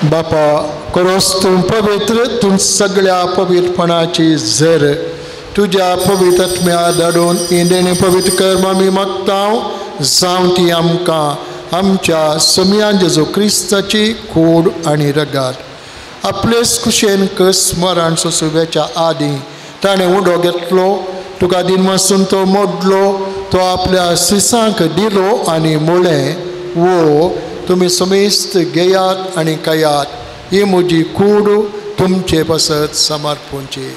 बापा करोस तूं पवित्र तूं सगळ्या पवित्रपणाची झर तुझ्या पवित्र आत्म्या धाडून इंडेने पवित्र कर्म आमी मागता. जावं ती आमकां आमच्या समियान जेजू क्रिस्ताची कूड आनी रगात आपलेच कुशेन कस मरण सोसुब्याच्या आदीं ताणें उडो घेतलो. तुका दिन वासून तो मोडलो. तो आपल्या सिसांक दिलो आनी म्हळें वो तुमी समेस्त घेयात आनी खायात. ही म्हजी कूड तुमचे पसत समर्पूंची.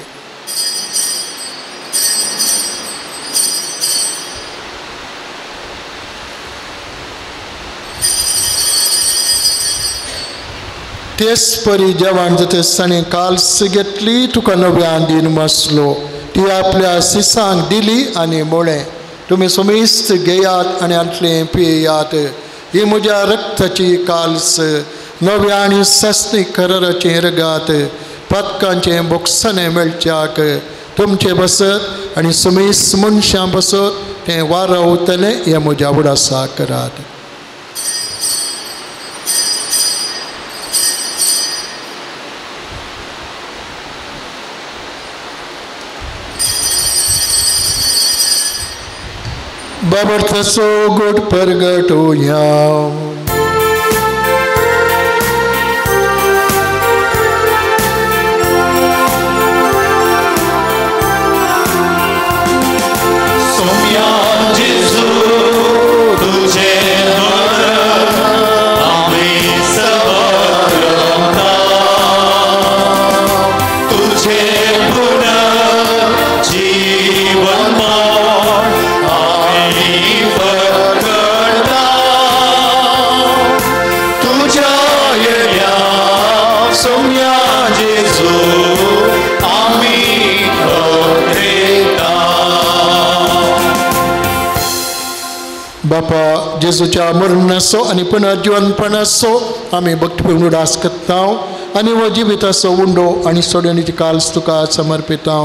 तेच परी जेवण ताणें काल्स घेतली तुका नव्यान दिन मसलो. ती आपल्या सिसांक दिली आनी म्हळें तुमी समेस्त घेयात आनी आतलें पियेयात. ही म्हज्या रक्ताची काल्स नव्या आनी सस्ती कराराचें रगात पदकांचें बोक्साणें मेळच्याक तुमचे बसत आनी समेस्त मनशां बसत तें वारावतलें हें म्हज्या उडासा करात. बाबरचो गोड परगट होया. जीवन जेजूच्या मरणाचो आनी पुनर्जीवनपणाचो आमी भक्तीपूर्ण उडास करता आनी हो जिविताचो उंडो आनी सोडणीची काल्स तुका समर्पिता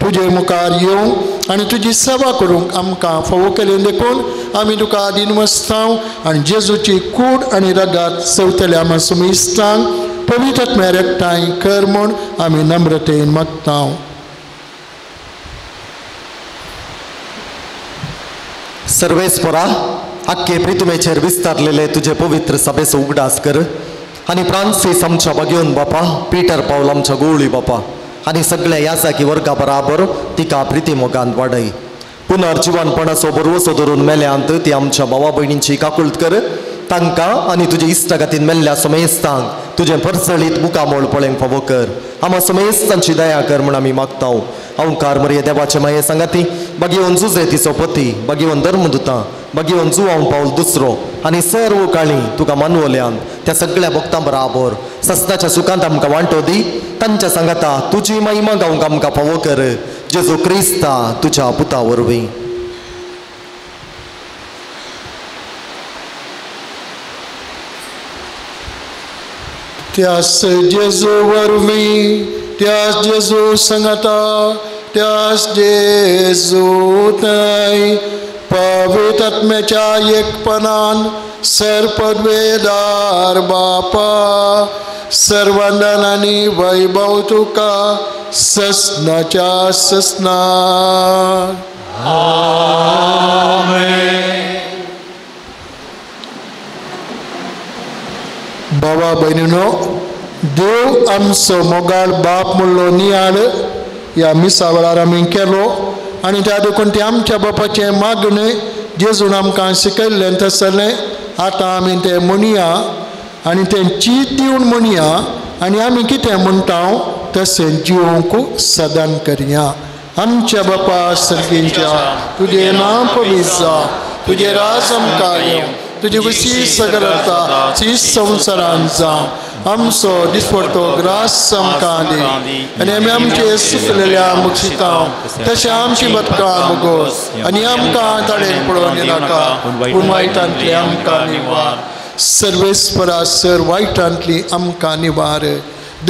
तुजे मुखार येवंक आनी तुजी सेवा करूंक आमकां फावो केलें देखून आमी तुका दिनवसता आनी जेजूची कूड आनी रगात चवतल्या आमी सुमिस्तांक पवित्र आत्म्यार एकठांय कर म्हूण आमी नम्रतेन मागता सर्वेस्परा आख्खे प्रितुमेचेर विस्तारलेले तुजे पवित्र सभेचो उगडास कर आनी फ्रांसीस आमच्या बागेवन बापा पीटर पावल आमच्या गोवळी बापा आनी सगळ्या यासाकी वर्गा बराबर तिका प्रिती मोगान वाडय पुनर्जीवनपणाचो बरवसो धरून मेल्यांत ती आमच्या भावा भयणींची काकुळट कर तांकां आनी तुजे इश्टगातीन मेल्ल्या समेस्तांक तुजें परसळीत मुखामोळ पळोवंक फावो कर आमा समेस्तांची दया कर म्हूण आमी मागता अवकार मरे देवाचे माये सांगाती बागेवन जुजे तिचो पती बागेवन धर्मदुतां बागेवन जुवांव पावल दुसरो आनी सर्व काळी तुका मानवल्यान त्या सगळ्या भक्तां बराबर सस्ताच्या सुखांत आमकां वांटो दी तांच्या सांगाता तुजी महिमा गावंक आमकां फावो कर जेजू क्रिस्ता तुज्या पुता वरवीं त्यास जेजू वरवीं त्यास जेजू सांगाता त्यास जेजू थंय पवित्र आत्म्याच्या एकपणान सरपदवेदार बापा सर्वांदान आनी वैभव तुका ससनाच्या ससना बाबा बहिणीनो देव आमचो मोगाळ बाप म्हणलो नियाळ ह्या मिसा वेळार आमी केलो आनी त्या देखून ते आमच्या बापाचें मागणें जेजून आमकां शिकयल्लें तसलें आतां आमी तें म्हणया आनी तें चीत दिवन म्हणया आनी आमी कितें म्हणटा तशें जिवोवंक सदान करया आमच्या बापा सर्गींच्या तुजें नांव पवित्र जा तुजें राज आमकां येवं तुजी वसी सगळता ती संवसारान जावं आमचो दिसपडटो ग्रास आमकां दी आनी आमी आमचे सुकलेल्या मुक्षिता तशें आमची बदकां मुगोस आनी आमकां ताळेन पडोवन नाका पूण वायटांतली आमकां निवार सर्वेस्परा सर वायटांतली आमकां निवार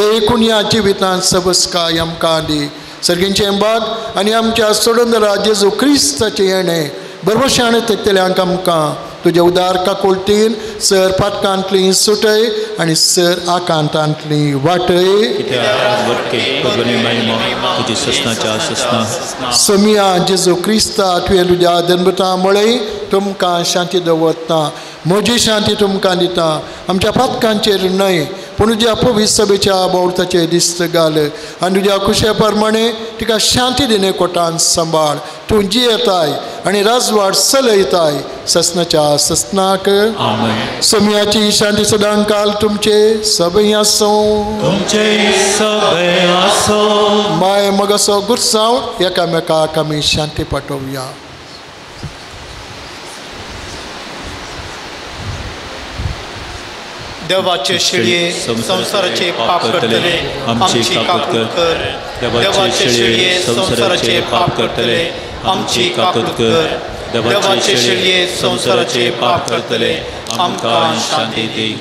देखून ह्या जिवितांत सबस्काय आमकां दी सर्गींचें बाग आनी आमच्या सोडून जेजू क्रिस्ताचें येणें बरोवशाण तेतल्यांक आमकां तुजे उदार काकुळटीन सर पातकांतली सुटय आनी सर आकांतांतली वाटय सोमिया जेजू क्रिस्ता तुवें तुज्या दनबता मळय तुमकां शांती दवरता म्हजी शांती तुमकां दिता आमच्या पातकांचेर न्हय पूण तुज्या पवित्र सभेच्या भोंवताचेर दिस्त घाल आनी तुज्या कुशे प्रमाणे तिका शांती दिने कोटान सांबाळ तूं जियेताय आनी राजवाड चलयताय ससनाच्या ससनाक सोमियाची शांती सदां काल तुमचे सभे आसूं माय मगसो गुरसांव एकामेकाक आमी शांती पाठोवया देवाचे शेळये संसाराचे पाप करतले आमची काकूट कर देवाचे शेळये संसाराचे पाप करतले आमची काकूट कर देवाचे शेळये संसाराचे पाप करतले आमकां शांती दी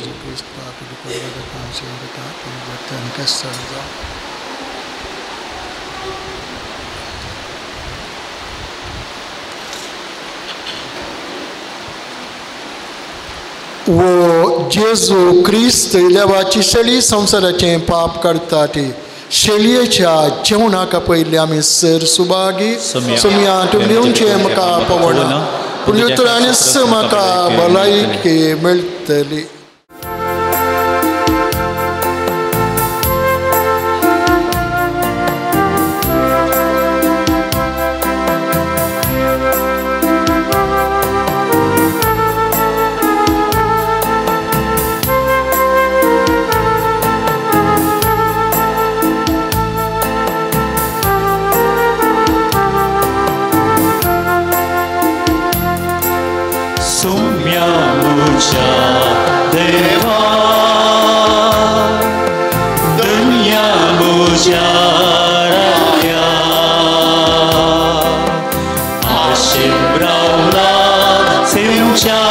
वो जेजू क्रिस्त देवाची शेळी संसाराचें पाप करता ती शेळयेच्या जेवणाक पयलीं आमी सर सुभागी सोमिया तुमी येवचें म्हाका पवना पूण उतरांनीच म्हाका भलायकी मेळटली देवा दुनिया मुजाराया आशिम रावला सिमच्या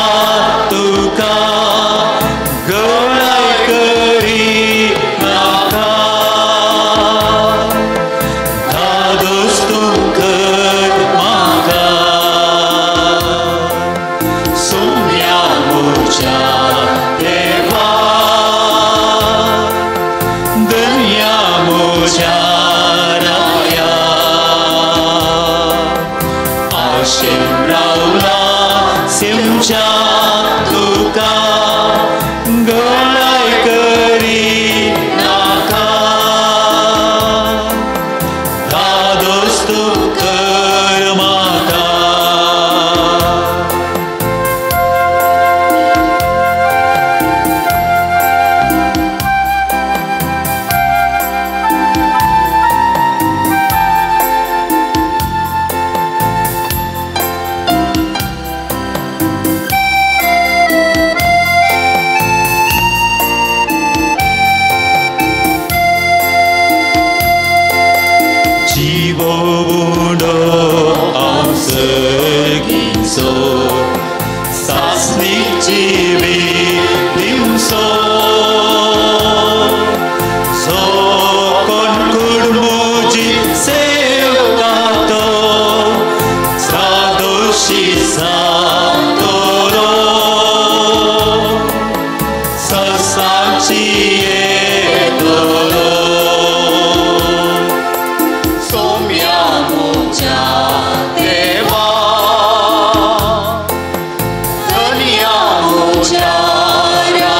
मोचाराया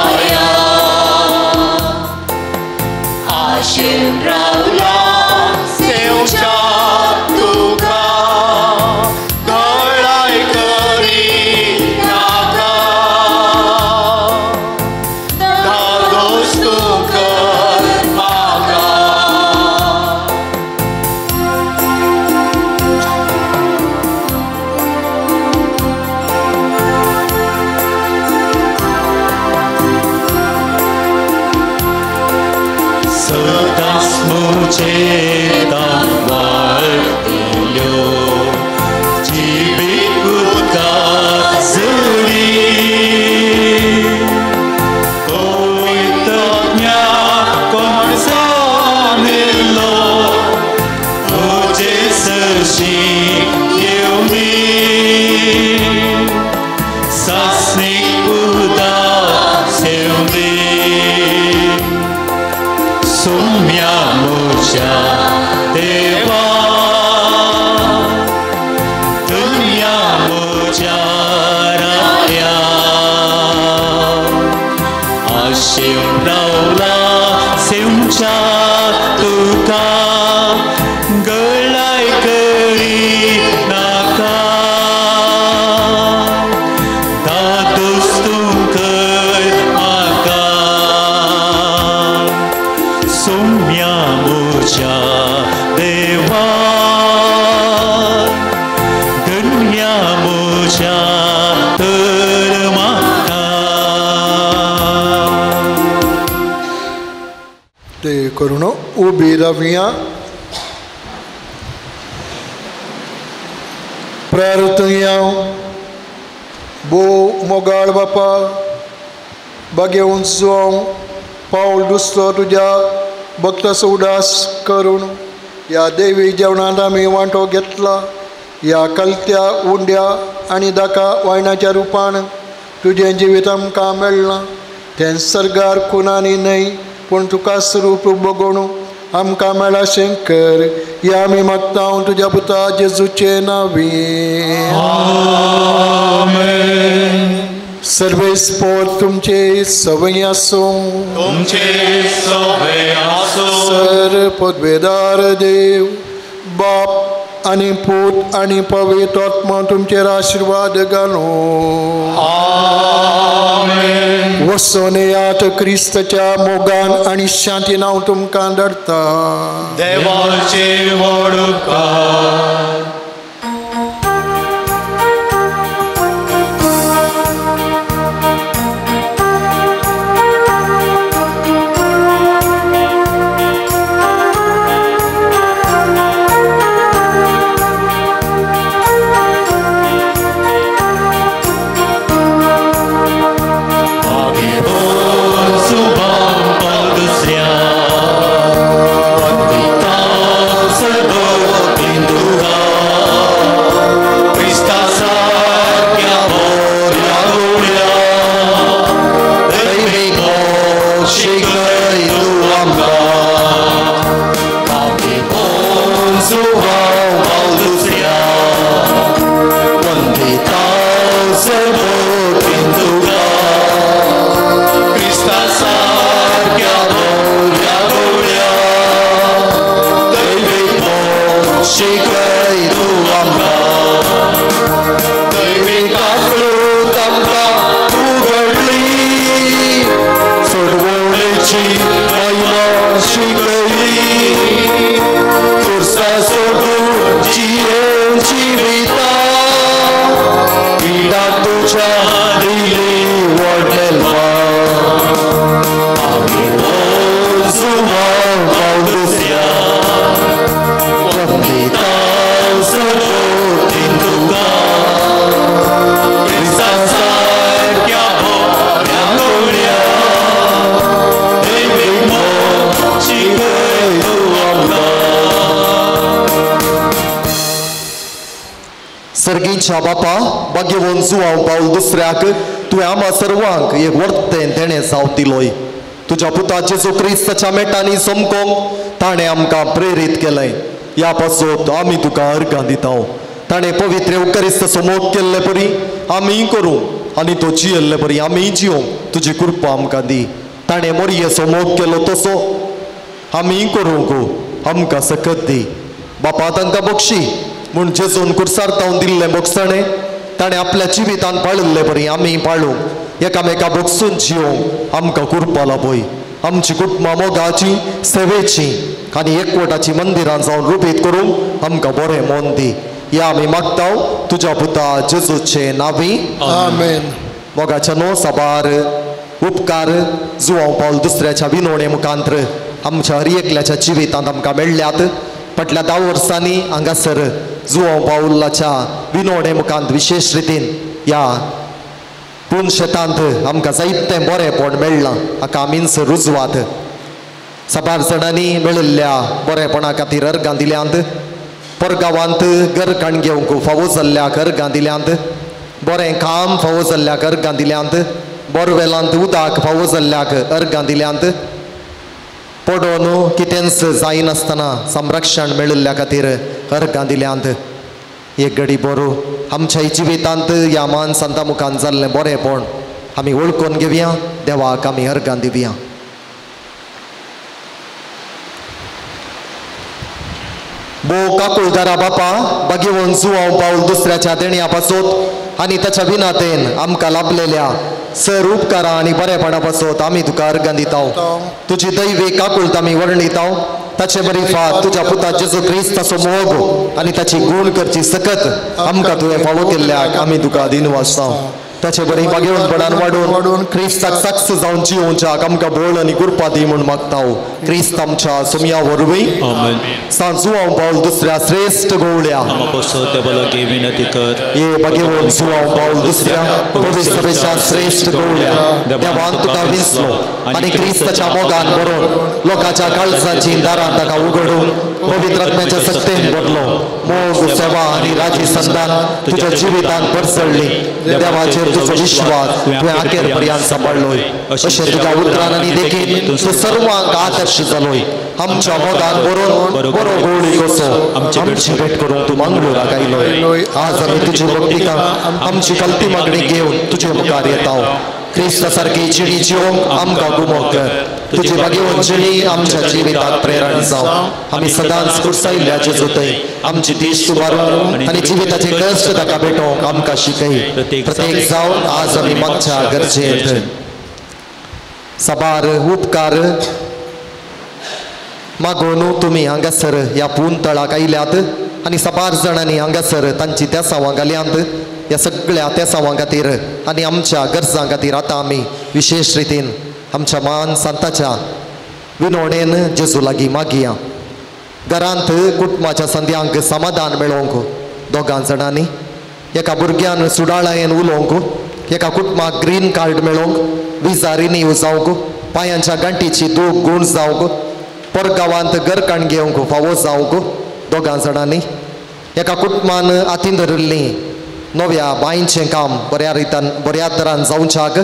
आशीन रावला सेवच्या तुका गळाय करी नाका धादोस तू कर म्हाका सदांच मुझे दाखवाळ्यो जिबीक उदकांत झरी कोयतज्ञा कोण जाणिल्लो तुजे सरशी येवनी सासणीक उदक सेवनी सुम्या मुझ्या देवा दुनिया मुझ्या राया आशीम रावला सेवच्या तुका गळाय करी नाका दादोस तूं कर म्हाका सुम्या मुझ्या देवा दुनिया मुझ्या तर म्हाका ते करून उबी रावया प्रार्थया बो मोगाळ बापा बागेऊन जावं पाऊल दुसरो तुझ्या भक्ताचो उदास करून या देवी जेवणात आम्ही वांटो घेतला या कलत्या उंड्या आनी दाका वायनाच्या रुपान तुझें जिवीत आमकां मेळ्ळां तें सर्गार कुणांनी न्हय पूण तुका स्वरूप बगोवन आमकां मेळाशें कर या आमी मागता तुज्या पुता जेजूचे नांवी सर्वेस्पोर तुमचे सवय आसूं तुमचे सवय आसूं सर पदवेदार देव बाप आनी पूत आनी पवित्र आत्मा तुमचेर आशिर्वाद घालो आमेन वचून येयात क्रिस्ताच्या मोगान आनी शांतीन हांव तुमकां धाडटा देवाचे वडकार सर्गीच्या बापा भाग्यवन जुवांव पावल दुसऱ्याक तुवें आम्हा सर्वांक एक वर्तें तेणें जावतिलोय तुज्या पुता जेजू क्रिस्ताच्या मेटांनी समकोंक ताणें आमकां प्रेरीत केलें ह्या पासत आमी तुका अर्घां दिता ताणें पवित्र क्रिस्त समोग केल्ले परी आमी करूं आनी तो जियेल्ले बरी आमी जिवंक तुजी कृपा आमकां दी. ताणें मोरयेचो मोग केलो तसो आमी करूंक आमकां सकत दी. बापा तांकां बक्षी म्हूण जेजून कुर्सार तावन दिल्लें बक्षणे ताणें आपल्या जिवितान पाळिल्ले बरी आमी पाळूंक एकामेका बक्षून जिवंक आमकां कृपा लाभय. आमची कुटुंबां मोगाची सेवेची आनी एकवटाची मंदिरां जावन रुपीत करूंक आमकां बरें मोन दी. या आमी मागताव तुज्या पुता जेजूचे नांवी आमेन. मोगाच्या नो साबार उपकार जुवांव पावल दुसऱ्याच्या विनवणे मुखांतर आमच्या हर एकल्याच्या जिवितांत आमकां मेळ्ळ्यात. फाटल्या 10 वर्सांनी हांगासर जुवांव पावलाच्या विनवणे मुखांत विशेष रितीन या पूण शेतांत आमकां जायतें बरेंपण मेळ्ळां. हाका आमीच रुजवात. साबार जाणांनी मेळिल्ल्या बरेपणा खातीर अर्गां दिल्यांत. परगांवांत घर काण घेवंक फावो जाल्ल्याक अर्गां दिल्यांत. बरें काम फावो जाल्ल्याक अर्गां दिल्यांत. बोरवेलांत उदक फावो जाल्ल्याक अर्गां दिल्यांत. पडोवन कितेंच जायनासतना संरक्षण मेळिल्ल्या खातीर अर्गां दिल्यांत. एक घडी बरो आमच्या जिवितांत ह्या माणसांता मुखान जाल्लें बरेंपण आमी वळखून घेवया. देवाक आमी अर्गां दिवया. बो काकुळदारा बापा बागेवून जुवांव पावल दुसऱ्याच्या देण्या पासत आनी ताच्या विनातेन आमकां लाभलेल्या सर उपकारां आनी बरेपणा पासत आमी तुका अर्गां दिताव. तुजी दैवी काकुळट आमी वर्णिताव. ताचे बरी फात तुज्या पुता जेजू क्रिस्ताचो मोग आनी ताची गूण करची सकत आमकां तुवें फावो केल्ल्याक आमी तुका दिनवासताव. ताचे बरी बागेवणपणान वाडून क्रिस्ताक साक्ष जावन जिवोवच्याक आमकां बळ आनी कृपा दी म्हूण मागताव. क्रिस्त आमच्या सुमया वरवीं जुवांव पावल दुसऱ्या श्रेष्ठ गवळ्या ये बागेवण जुवांव पावल दुसऱ्या पवित्र सभेच्या श्रेष्ठ गवळ्या देवान तुका विसलो आनी क्रिस्ताच्या मोगान बरोवन लोकांच्या काळजाची दारां ताका उगडून पवित्र आत्म्याच्या सत्तेन भरलो. मोग सेवा आनी राजी संदान तुज्या जिवितान परसळ्ळी. देवाचेर तुजो विश्वास तुवें आखेर पर्यंत सांबाळलोय. अशें तुज्या उतरान आनी देखीन तूं सर्वांक आदर्श जालोय. आमच्या मोगान बरोवन बरो गवळी कसो आमची भेट करूंक तूं मंगळुराक आयलोय. आज आमी तुजी भक्तिका आमची कल्ती मागणी घेवन तुजे मुखार येताव. क्रिस्ता सारकी जिणी जिवंक आमकां गुमो कर. तुजी बागेवण जिणी आमच्या जिवितांत प्रेरण जावं. आमी सदांच कुर्सायिल्ल्या जेजूतय आमची दिश सुबारून आनी जिविताचे कश्ट ताका भेटोवंक आमकां शिकय. प्रत्येक जावन आज आमी मागच्या गरजेंत साबार उपकार मागून तुमी हांगासर ह्या पून तळाक आयल्यात आनी साबार जाणांनी हांगासर तांची त्या सावां घाल्यांत. ह्या सगळ्या त्या सावां खातीर आनी आमच्या गरजां खातीर आतां आमी विशेष रितीन आमच्या मान सांताच्या विनवणेन जेजू लागीं मागया. घरांत कुटुंबाच्या संद्यांक समाधान मेळोवंक दोगां जाणांनी एका भुरग्यान सुडाळायेन उलोवंक एका कुटुंबाक ग्रीन कार्ड मेळोवंक विजा रिन्यू जावंक पांयांच्या गांठीची दूख गूण जावंक परगांवांत घर काण घेवंक फावो जावंक दोगां जाणांनी एका कुटुंबान हातीन धरिल्लीं नव्या बांयचें काम बऱ्या तरान जावच्याक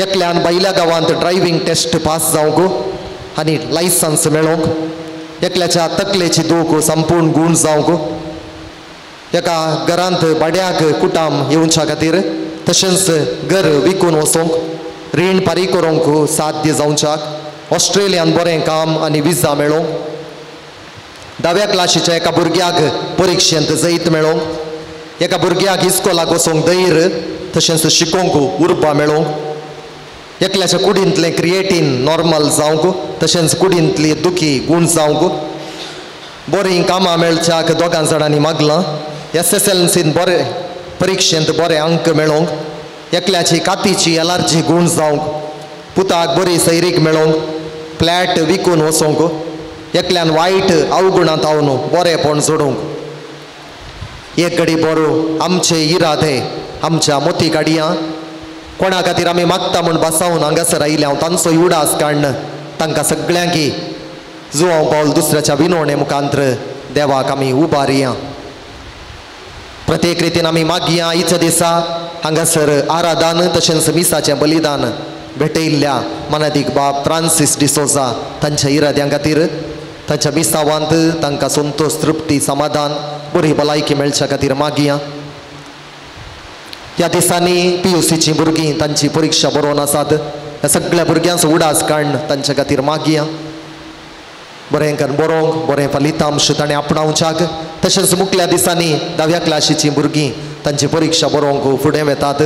एकल्यान भायल्या गांवांत ड्रायव्हिंग टेस्ट पास जावंक आनी लायसन्स मेळोवंक एकल्याच्या तकलेची दूख संपूर्ण गूण जावंक एका घरांत भाड्याक कुटाम येवच्या खातीर तशेंच घर विकून वचोवंक रीण फारीक करूंक साध्य जावच्याक ऑस्ट्रेलियान बरें काम आनी विजा मेळोवंक 10व्या क्लासीच्या एका भुरग्याक परिक्षेंत जैत मेळोवंक एका भुरग्याक इस्कोलाक वचोंक धैर्य तशेंच शिकोवंक उर्बा मेळोवंक एकल्याच्या कुडींतलें क्रिएटीन नॉर्मल जावंक तशेंच कुडींतली दुखी गूण जावंक बरीं कामां मेळच्याक दोगां जाणांनी मागलां. SSLCन बरें परिक्षेंत बरे अंक मेळोवंक एकल्याची कातीची एलर्जी गूण जावंक पुताक बरी सैरीक मेळोवंक फ्लॅट विकून वचोवंक एकल्यान वायट अवगुणांत आवन बरेंपण जोडूंक एक घडी बरो आमचे इरादे आमच्या मोती काडया कोणा खातीर आमी मागता म्हूण बसावन हांगासर आयल्या हांव तांचो उडास काडन तांकां सगळ्यांकी जुवांव पावल दुसऱ्याच्या विनवणे मुखांतर देवाक आमी उबारया. प्रत्येक रितीन आमी मागया आयच्या दिसा हांगासर आराधन तशेंच मिसाचें बलिदान भेटयल्ल्या मानादीक बाब फ्रांसीस डिसोजा तांच्या इराद्यां खातीर तांच्या मिसावांत तांकां संतोष तृप्ती समाधान बरी भलायकी मेळच्या खातीर मागया. ह्या दिसांनी PUCची भुरगीं तांची परीक्षा बरोवन आसात. ह्या सगळ्या भुरग्यांचो उडास काडून तांचे खातीर मागया. बरें करून बरोवंक बरें फलितांश ताणें आपणावच्याक. तशेंच मुखल्या दिसांनी 10व्या क्लासीची भुरगीं तांची परीक्षा बरोवंक फुडें वेतात.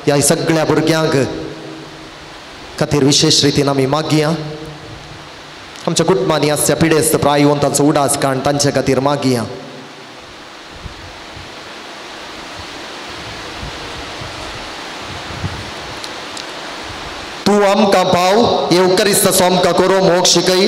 ह्या सगळ्या भुरग्यांक खातीर विशेष रितीन आमी मागया. आमच्या कुटुंबांनी आसच्या पिडेस्त प्रायेवन तांचो उडास काडून तांचे खातीर मागया. तूं आमकां पाव येवकरिस्तसो आमकां करूं मोग शिकय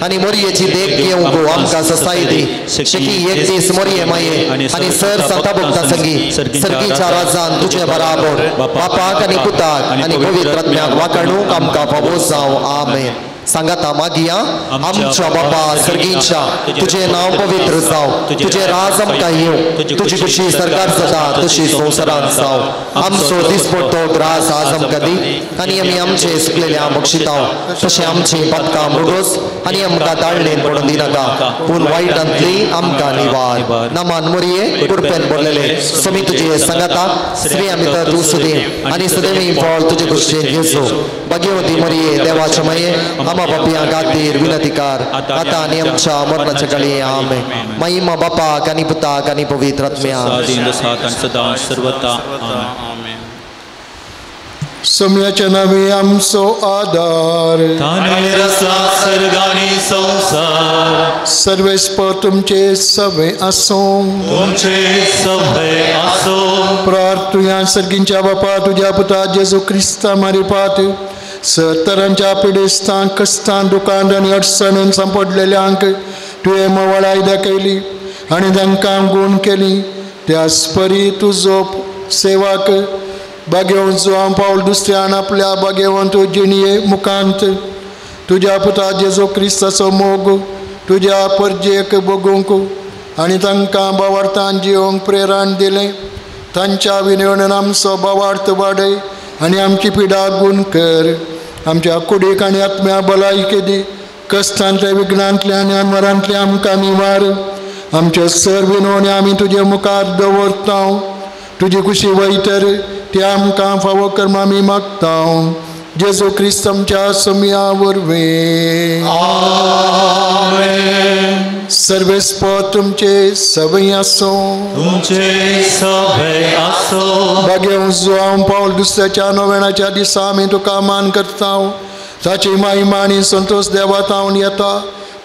आनी मोरयेची देख घेवंक आमकां ससाय दी. शिकी एक दीस मोरये माये आनी सर संता भक्ता संगी सर्गीच्या राजान तुजे बराबर बापाक आनी पुताक आनी पवित्र आत्म्याक वाकणूक आमकां फावोस जावं. आमेन. सांगाता मागया. आमच्या बापा सर्गीच्या तुझे नाव पवित्र जाव. तुझे राज आमकां येवं. तुजी खुशी सरकार जाता तशी संवसारांत जाव. आमचो दिसपडटो ग्रास आज आमकां दी आनी आमी आमचे सुकलेल्या बक्षितांव तशें आमची पातकां मृगोस आनी आमकां दाळणेन पडून दिनाका पूण वायटांतली आमकां निवार. नामान मोरये कृपेन भरलेले समी तुजे सांगाता श्री आमी तर तूं सुदीन आनी सदैवी फळ तुजे कुशीन घेवचो. भाग्यवती मोरये देवाच्या माये आमा बापया खातीर विनंतीकार आतां आनी आमच्या मरणाच्या काळी. आमेन. महिमा बापाक आनी पुताक आनी पवित्र आत्म्याक सदा सर्वता. सम्याच्या नावे आमचो आदार. तानेर रचला सर्गानी संसार. सर्वेस्पर तुमचे सवे असो. तुमचे सभे असो. प्रार्थुया सर्गींच्या बापा तुझ्या पुता जेजू क्रिस्ता मारी पात सतरांच्या पिडेस्तांक कस्तान दुकान आनी अडचणीन सांपडलेल्यांक तुवें मवळाय दाखयली आनी तांकां गूण केली. त्याच परी तुजो सेवाक बागेवंत जो हांव पावल दुसऱ्यान आपल्या बागेवंत जिणये मुखांत तुज्या पुता जेजू क्रिस्ताचो मोग तुज्या परजेक बगूंक आनी तांकां बावार्थान जिवंक प्रेरण दिलें. तांच्या विनवणेन आमचो बावार्थ वाडय आनी आमची पिडा गूण कर. आमच्या कुडीक आनी आत्म्या भलायकी दी. कश्टांतल्या विघ्नांतल्या आनी अनवरांतल्या आमकां निवार. आमचे सर विनवणे आमी तुजे मुखार दवरता. तुजी खुशी वयतर ती आमकां फावो कर्म आमी मागता. जेजू क्रिस्त आमच्या समिया वरवीं. सर्वेस्पर तुमचे सवय असो. तुमचे सभे असो. भाग्यवंत जो हांव पावल दुसऱ्याच्या नोवेणाच्या दिसा आमी तुका मान करता. ताची महिमा आनी संतोष देवात हांव येता.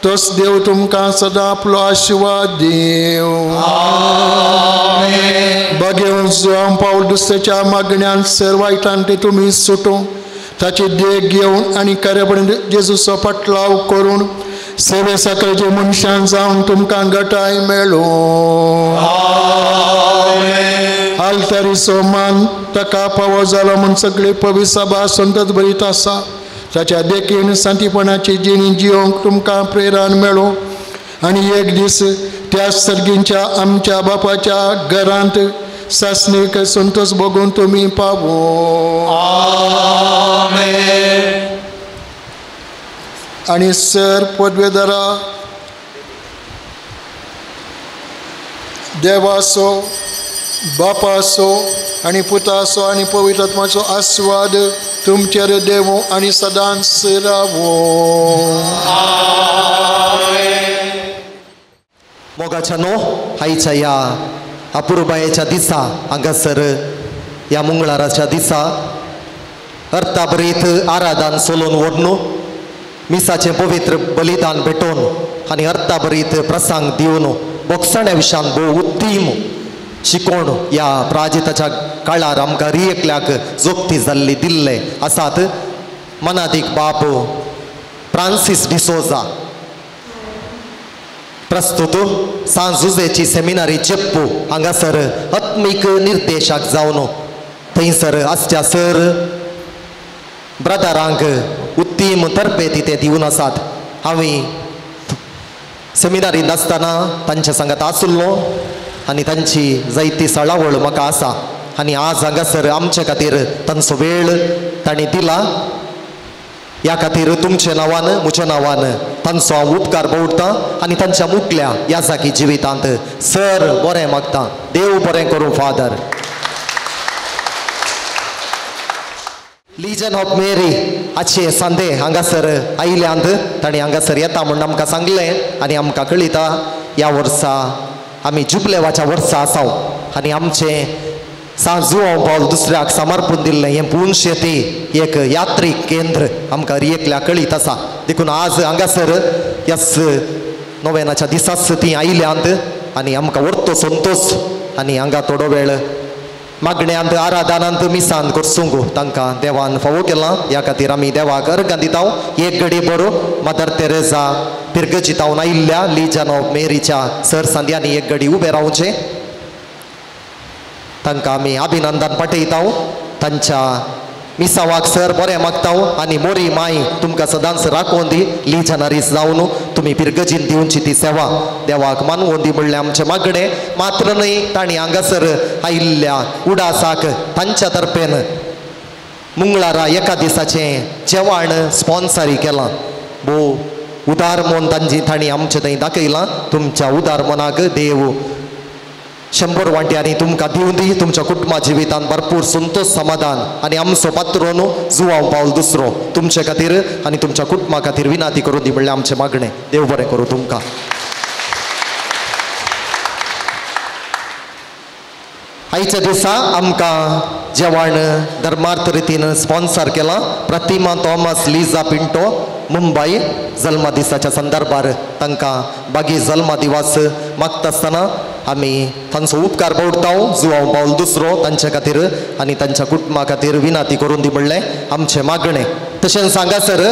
तोच देव तुमकां सदां आपलो आशिर्वाद दिव. भाग्यवंत जो हांव पावल दुसऱ्याच्या मागण्यान सर वायटान ते तुमी सुटूं. ताची देख घेवन आनी खरेपण जेजूचो पटलाव करून सेवे सकळचे मनशान जावन तुमकां घटाय मेळो. आल्तारीचो मान ताका फावो जालो म्हूण सगळी पवित्र सभा संतत भरीत आसा. ताच्या देखीन सांतीपणाची जिणी जिवंक तुमकां प्रेरण मेळो आनी एक दीस त्या सर्गींच्या आमच्या बापाच्या घरांत सासणीक संतोष बघून तुमी पावो. आनी सर पदवेदारा देवाचो बापाचो आनी पुताचो आनी पवित्र आत्म्याचो आस्वाद तुमचेर देवो आनी सदांच रावो. मोगाच्या नो आईच्या या अपुर्बायेच्या दिसा हांगासर ह्या मंगळाराच्या दिसा अर्थाबरीत आराधन सोलोन व्हरून मिसाचें पवित्र बलिदान भेटोवन आनी अर्थाबरीत प्रसंग दिवन बोगसण्या विशयान भोव उत्तीम शिकोवन ह्या प्राजिताच्या काळार आमकां रियेकल्याक जोगती जाल्ली दिल्ले आसात. मनादीक बाब फ्रांसीस डिसोजा प्रस्तुत सांजुजेची सेमिनारी चेप्पू हांगासर आत्मीक निर्देशक जावन थंयसर आसच्या सर ब्रदरांक उत्तीम तरबेती ते दिवन आसात. हांवें सेमिनारींत आसतना तांच्या सांगात आसुल्लो आनी तांची जायती सळावळ म्हाका आसा आनी आज हांगासर आमचे खातीर तांचो वेळ तांणी दिला. ह्या खातीर तुमच्या नांवान म्हज्या नांवान तांचो हांव उपकार बावडटां आनी तांच्या मुखल्या ह्या जागी जिवितांत सर बरें मागता. देव बरें करूं फादर. लिजन ऑफ मेरी आजचे सांदे हांगासर आयल्यांत ताणी हांगासर येता म्हणून आमकां सांगलें आनी आमकां कळिता ह्या वर्सा आमी जुबलेवाच्या वर्सा आसाव आनी आमचें सांत जुआंव पौल दुसऱ्याक समर्पण दिल्लें हें पुणशेती एक यात्रीक केंद्र आमकां एकल्या कळीत आसा देखून आज हांगासर ह्या नोवेनाच्या दिसास ती आयल्यांत आनी आमकां व्हरतो संतोष आनी हांगा थोडो वेळ मागण्यांत आराधनांत मिसांत करसूंक तांकां देवान फावो केलां ह्या खातीर आमी देवाक अर्गां दिता एक घडी बरो मदर तेरेसा पिरगजितावन आयिल्ल्या लिजन ऑफ मेरीच्या सरसांद्यांनी एक घडी उबे रावचें तांकां आमी अभिनंदन पाठयता तांच्या मिसावाक सर बरें मागता आनी मोरी माय तुमकां सदांच राखोवन दी लिजनरीस जावन तुमी पिरगजीन दिवची ती सेवा देवाक मानवून दी म्हणलें आमचें मागणें मात्र न्हय तांणी हांगासर आयिल्ल्या उडासाक तांच्या तर्फेन मंगळारा एका दिसाचें जेवण स्पॉन्सरी केलां भोव उदार मन तांणी आमचें थंय दाखयलां तुमच्या उदार मनाक देव 100 वांट्यांनी तुमकां दिवं दी तुमच्या कुटुंबा जिवितांत भरपूर संतोष समाधान आनी आमचो पात्रोन जुआंव पौल दुसरो तुमचे खातीर आनी तुमच्या कुटुंबा खातीर विनाती करून दी म्हणलें आमचें मागणें देव बरें करूं तुमकां आयच्या दिसा आमकां जेवण धर्मार्थ रितीन स्पॉन्सर केलां प्रतिमा थॉमस लिजा पिंटो मुंबई जल्म दिसाच्या संदर्भार तांकां बागी जल्म दिवस मागता आसतना आमी तांचो उपकार पडटा जुआंव पौल दुसरो तांचे खातीर आनी तांच्या कुटुंबा खातीर विनाती करून दी म्हणलें आमचें मागणें तशेंच हांगासर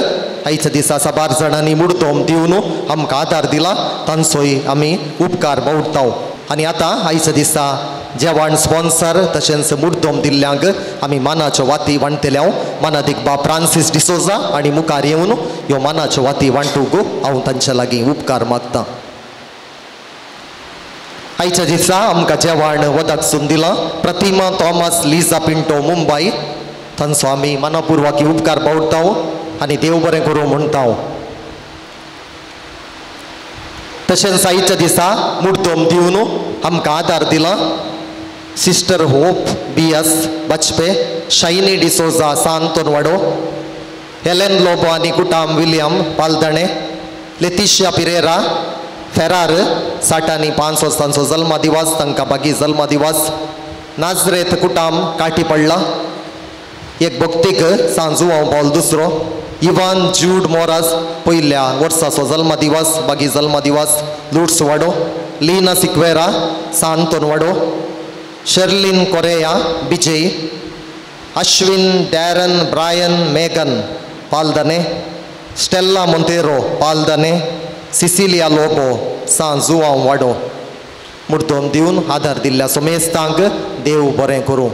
आयच्या दिसा 12 जाणांनी मुर्तोम दिवन आमकां आदार दिला तांचोय आमी उपकार पडटा आनी आतां आयच्या दिसा जेवण स्पॉन्सर तशेंच मुर्तोम दिल्ल्यांक आमी मानाच्यो वाती वांटतले मानादीक बा फ्रांसीस डिसोजा आनी मुखार येवन ह्यो मानाच्यो वाती वांटूंक हांव तांच्या लागीं उपकार मागतां आयच्या दिसा आमकां जेवण वदतसून दिलां प्रतिमा थॉमस लिजा पिंटो मुंबई तांचो आमी मनपूर्वक उपकार पडटा आनी देव बरें करूं म्हणटा तशेंच आयच्या दिसा मुर्तोम दिवन आमकां आदार दिला सिस्टर होप BS बचपे शायनी डिसोजा सांतोन वाडो हेलेन लोबो आनी कुटाम विलियम पालदणे लेतिशिया पिरेरा फेरार 60 आनी 5 वर्सांचो जल्म दिवस तांकां बागी जल्म दिवस नाजरेत कुटाम काटी पडला एक भक्तीक सांत जुआंव पौल दुसरो इवान जूड मोरास पयल्या वर्साचो जल्म दिवस बागी जल्म दिवस लुट्स वाडो लीना सिक्वेरा सांतोन वाडो शर्लिन कोरेया बिजय अश्विन डॅरन ब्रायन मेगन पालदने स्टेल्ला मोंतेरो पालदने सिसिलिया लोबो सांत जुआंव वाडो मुर्तोम दिवन आदार दिल्ल्या सोमेस्तांक देव बरें करूं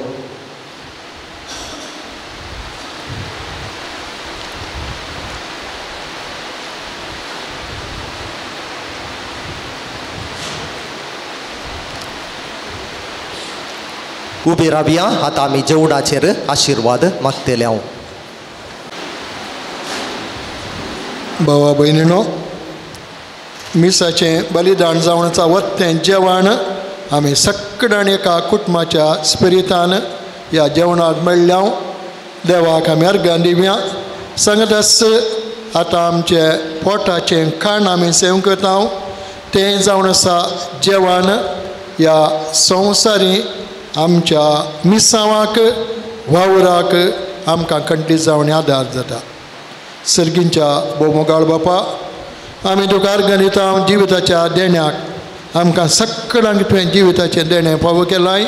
उबी रावया आतां आमी जेवणाचेर आशिर्वाद मागतले हांव भावा भयणीनो मिसाचें बलिदान जावनाचा वत्तें जेवण आमी सगळ्यान एका कुटुंबाच्या स्पिरितान ह्या जेवणाक मेळ्ळ्या देवाक आमी अर्गां दिवया सांगतास आतां आमचे पोटाचें खाण आमी सेव करता तें जावन आसा जेवण ह्या संवसारी आमच्या मिसावाक वावराक आमकां कंठीत जावन आदार जाता सर्गींच्या बोमोगाळ बापा आमी तुका अर्गां दिता जिविताच्या देण्याक आमकां सगळ्यांक तुवें जिविताचें देणें फावो केलाय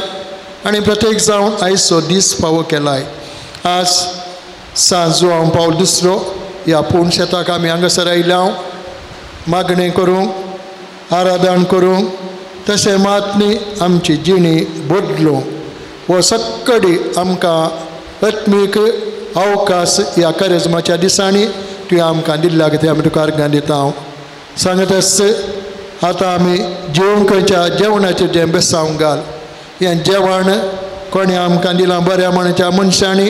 आनी प्रत्येक जावन आयचो दीस फावो केलाय आज सांत जुआंव पौल दुसरो ह्या पुणशेताक आमी हांगासर आयल्या मागणें करूंक आराधन करूंक तशें मातनी आमची जिणी बदलूंक वो सगळी आमकां आत्मीक अवकाश ह्या करेजमाच्या दिसांनी तुवें आमकां दिल्ल्या खातीर आमी तुका अर्गां दिता सांगतास आतां आमी जेवणच्या जेवणाचेर जें बेसांव घाल हें जेवण कोणें आमकां दिलां बऱ्या मनाच्या मनशांनी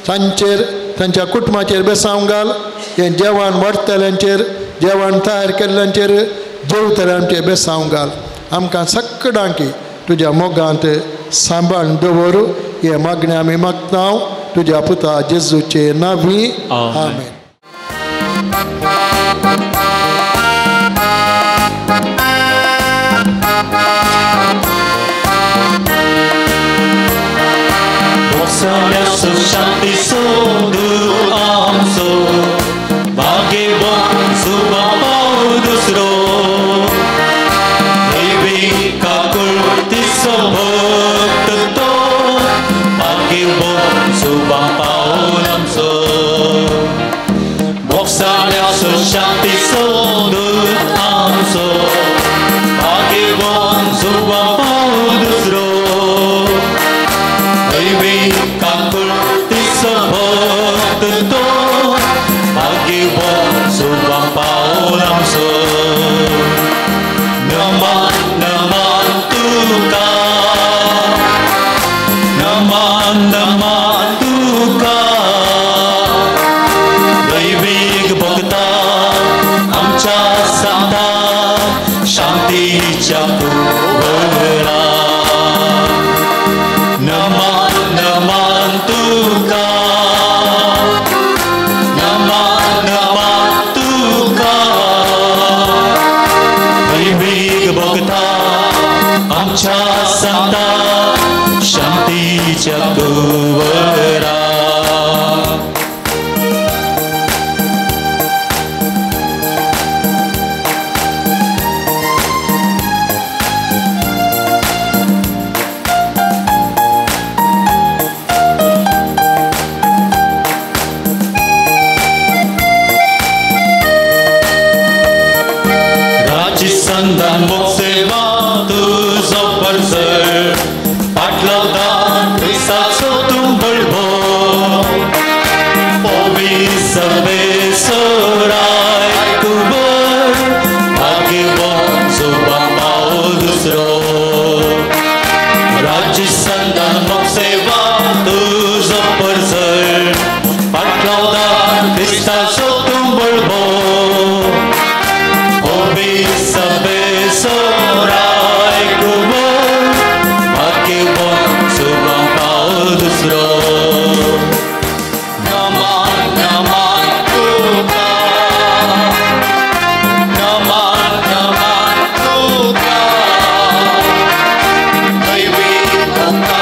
तांचेर तांच्या कुटुंबाचेर बेसांव घाल हें जेवण वाडटल्यांचेर जेवण तयार केल्ल्यांचेर जेवतल्यांचेर बेसांव घाल आमकां सगळ्यांक तुज्या मोगांत सांबाळून दवर हे मागणें आमी मागता तुझ्या पुता जेजूचे नावी आमेन. शांति सोदू आमसो भाग्य सुबह पाऊ दुसरो देविका कुर्ती सोबत तो भाग्य सुबह पाऊ आमसो बॉक्साऱ्या शांति सोदू आमसो भाग्य सुबह पाऊ दुसरो Subang paulam so naman tuka naman tuka दैविक भक्ता आमच्या सांता शांतीच्या पुरवळा नमन तुका आमच्या संता शांतीच्या कुवरा राजी संधान मोसेवा तुझो परसर पाटलावदान क्रिस्ताचो तुंबळभो ओबी सभे सोराय कुबर भाग्यवान सुबह पाओ दुसरो राज्य संधान मोसेवा तुझो परसर पाटलावदान क्रिस्ताचो तुंबळभो सबे सोराय कुबर भाग्यवान सुबह पाओ दुसरो नमन तुका नमन तुका दैविक भक्ता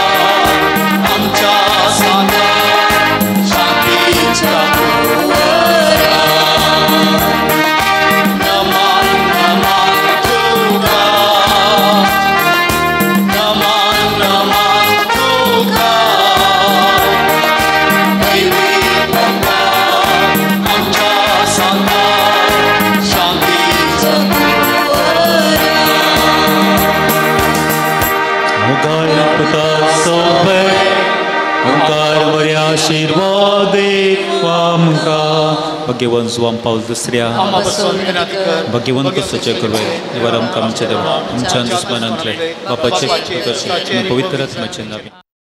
आमच्या सांता शांतीच्या पुरवळा आशीर्वादित आमकां भाग्यवान सुवाम पावल दुसऱ्या भाग्यवान कसोचे करवे देवार आमकां आमच्या देवा आमच्या दुस्मानांतले बापाचे पवित्र आत्म्याचे नावे